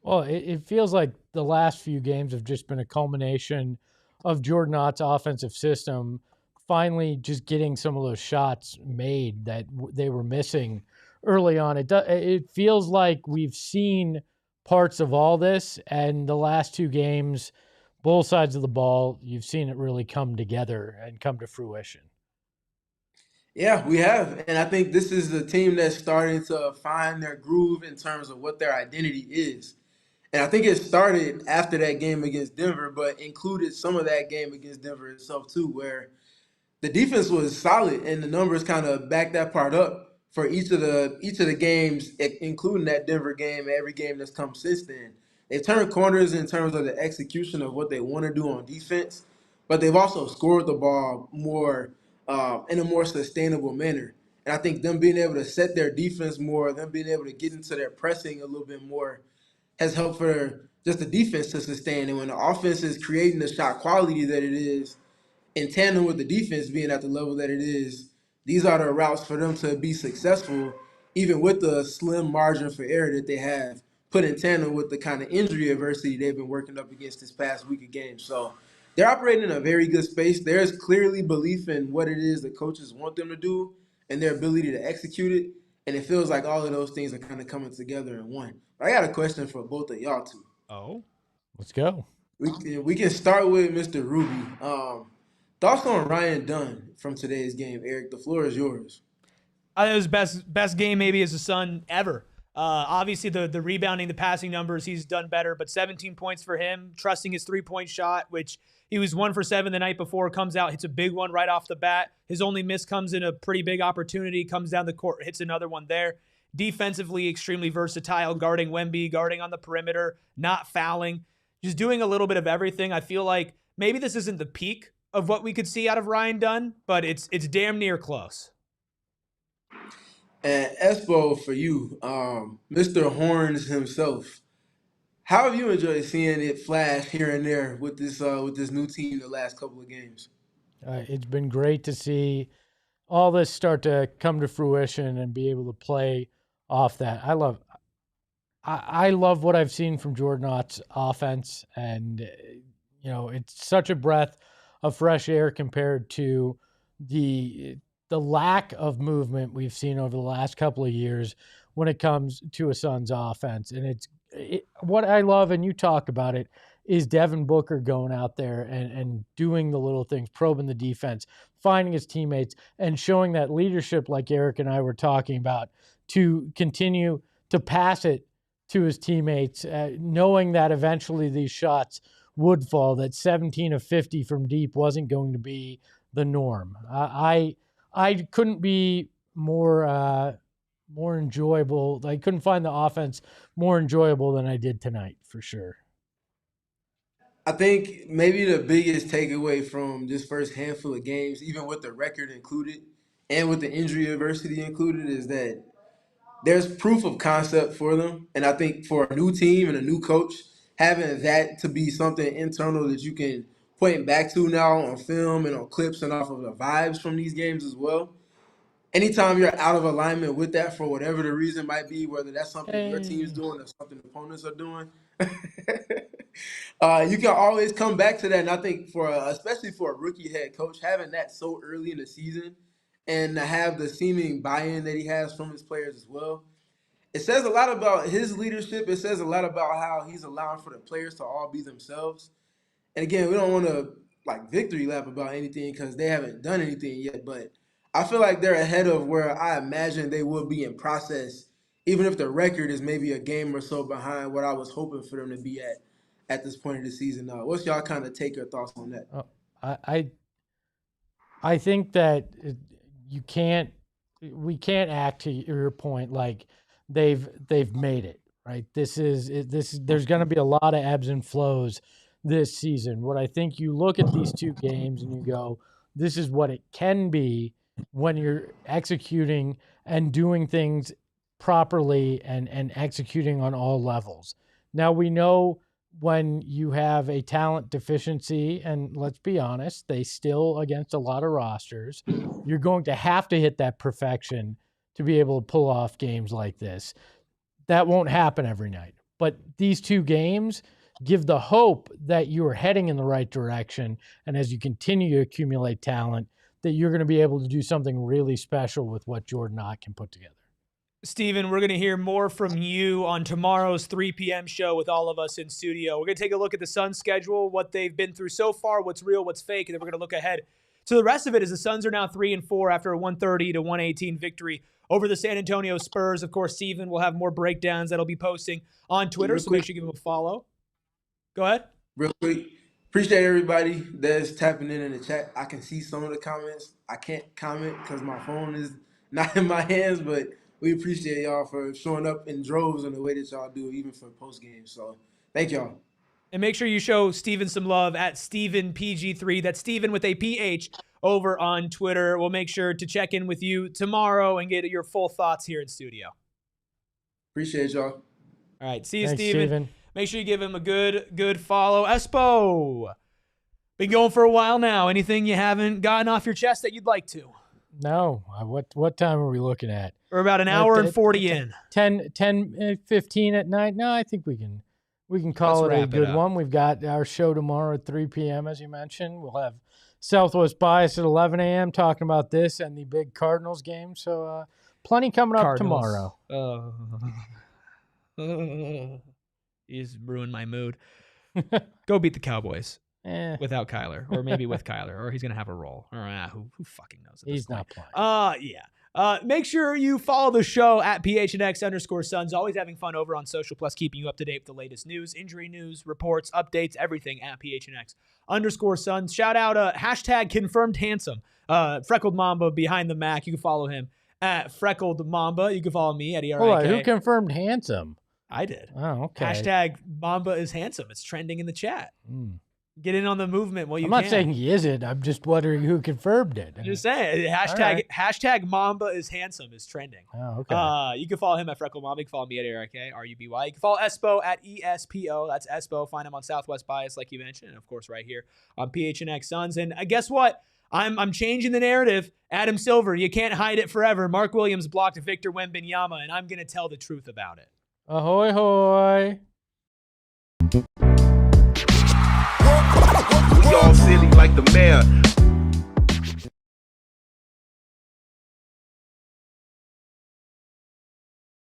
Well, it feels like the last few games have just been a culmination of Jordan Ott's offensive system finally just getting some of those shots made that they were missing early on. It feels like we've seen parts of all this, and the last 2 games, both sides of the ball, you've seen it really come together and come to fruition. Yeah, we have. And I think this is the team that's starting to find their groove in terms of what their identity is. And I think it started after that game against Denver, but included some of that game against Denver itself too, where the defense was solid and the numbers kind of backed that part up for each of the games, including that Denver game, every game that's come since then. They've turned corners in terms of the execution of what they want to do on defense, but they've also scored the ball more in a more sustainable manner. And I think them being able to set their defense more, them being able to get into their pressing a little bit more has helped for just the defense to sustain. And when the offense is creating the shot quality that it is, in tandem with the defense being at the level that it is, these are the routes for them to be successful, even with the slim margin for error that they have, put in tandem with the kind of injury adversity they've been working up against this past week of games. So they're operating in a very good space. There's clearly belief in what it is the coaches want them to do and their ability to execute it. And it feels like all of those things are kind of coming together in one. I got a question for both of y'all too. Oh, Let's go. We can start with Mr. Ruby. Thoughts on Ryan Dunn from today's game, Eric? The floor is yours. I think it was best game maybe as a Sun ever. Obviously, the rebounding, the passing numbers, he's done better, but 17 points for him, trusting his three-point shot, which he was 1 for 7 the night before, comes out, hits a big one right off the bat. His only miss comes in a pretty big opportunity, comes down the court, hits another one there. Defensively, extremely versatile, guarding Wemby, guarding on the perimeter, not fouling, just doing a little bit of everything. I feel like maybe this isn't the peak of what we could see out of Ryan Dunn, but it's damn near close. And Espo, for you, Mr. Horns himself, how have you enjoyed seeing it flash here and there with this new team the last couple of games? It's been great to see all this start to come to fruition and be able to play off that. I love what I've seen from Jordan Ott's offense, and it's such a breath of fresh air compared to the lack of movement we've seen over the last couple of years when it comes to a Suns offense. And what I love, and you talk about it, is Devin Booker going out there and doing the little things, probing the defense, finding his teammates, and showing that leadership like Eric and I were talking about to continue to pass it to his teammates, knowing that eventually these shots would fall, that 17 of 50 from deep wasn't going to be the norm. I couldn't be more enjoyable. I couldn't find the offense more enjoyable than I did tonight, for sure. I think maybe the biggest takeaway from this first handful of games, even with the record included and with the injury adversity included, is that there's proof of concept for them. And I think for a new team and a new coach, having that to be something internal that you can point back to now on film and on clips and off of the vibes from these games as well. Anytime you're out of alignment with that for whatever the reason might be, whether that's something your team's doing or something opponents are doing, you can always come back to that. And I think especially for a rookie head coach, having that so early in the season and to have the seeming buy-in that he has from his players as well, it says a lot about his leadership. It says a lot about how he's allowing for the players to all be themselves. And again, we don't want to victory lap about anything because they haven't done anything yet, but I feel like they're ahead of where I imagine they will be in process, even if the record is maybe a game or so behind what I was hoping for them to be at this point of the season. What's y'all kind of take your thoughts on that? I think that we can't act, to your point, like they've made it, right? There's going to be a lot of ebbs and flows this season. What I think, you look at these two games and you go, this is what it can be when you're executing and doing things properly and executing on all levels. Now, we know when you have a talent deficiency, and let's be honest, they still, against a lot of rosters, you're going to have to hit that perfection to be able to pull off games like this. That won't happen every night. But these two games give the hope that you are heading in the right direction, and as you continue to accumulate talent, that you're going to be able to do something really special with what Jordan Ott can put together. Steven, we're going to hear more from you on tomorrow's 3 p.m. show with all of us in studio. We're going to take a look at the Suns' schedule, what they've been through so far, what's real, what's fake, and then we're going to look ahead to the rest of it as the Suns are now 3-4 after a 130-118 victory over the San Antonio Spurs. Of course, Steven will have more breakdowns that he'll be posting on Twitter, so make sure you give him a follow. Go ahead. Real quick. Appreciate everybody that's tapping in the chat. I can see some of the comments. I can't comment because my phone is not in my hands, but we appreciate y'all for showing up in droves in the way that y'all do, even for post game. So thank y'all. And make sure you show Steven some love at StevenPG3. That's Steven with a PH over on Twitter. We'll make sure to check in with you tomorrow and get your full thoughts here in studio. Appreciate y'all. All right. See you, Thanks, Steven. Make sure you give him a good follow. Espo, been going for a while now. Anything you haven't gotten off your chest that you'd like to? No. What time are we looking at? We're about an hour and 40 in. 10:15 at night. No, I think we can call it a good one. We've got our show tomorrow at 3 p.m. as you mentioned. We'll have Southwest Bias at 11 a.m. talking about this and the big Cardinals game. So plenty coming up tomorrow. He's ruined my mood. Go beat the Cowboys without Kyler, or maybe with Kyler, or he's gonna have a role. Or who fucking knows? He's not playing. Yeah. Make sure you follow the show at PHNX_Suns. Always having fun over on social, plus keeping you up to date with the latest news, injury news, reports, updates, everything at PHNX_Suns. Shout out hashtag confirmed handsome. Freckled Mamba behind the Mac. You can follow him at Freckled Mamba. You can follow me at ERIK. Hold on, who confirmed handsome? I did. Oh, okay. Hashtag Mamba is handsome. It's trending in the chat. Get in on the movement while you can. I'm not saying he isn't. I'm just wondering who confirmed it. I'm just saying. Hashtag Mamba is handsome is trending. Oh, okay. You can follow him at Freckle Mamba. You can follow me at ERIK, RUBY. You can follow Espo at ESPO. That's Espo. Find him on Southwest Bias, like you mentioned. And, of course, right here on PHNX Suns. And guess what? I'm changing the narrative. Adam Silver, you can't hide it forever. Mark Williams blocked Victor Wembanyama, and I'm going to tell the truth about it. Ahoy, hoy. We all silly like the mayor.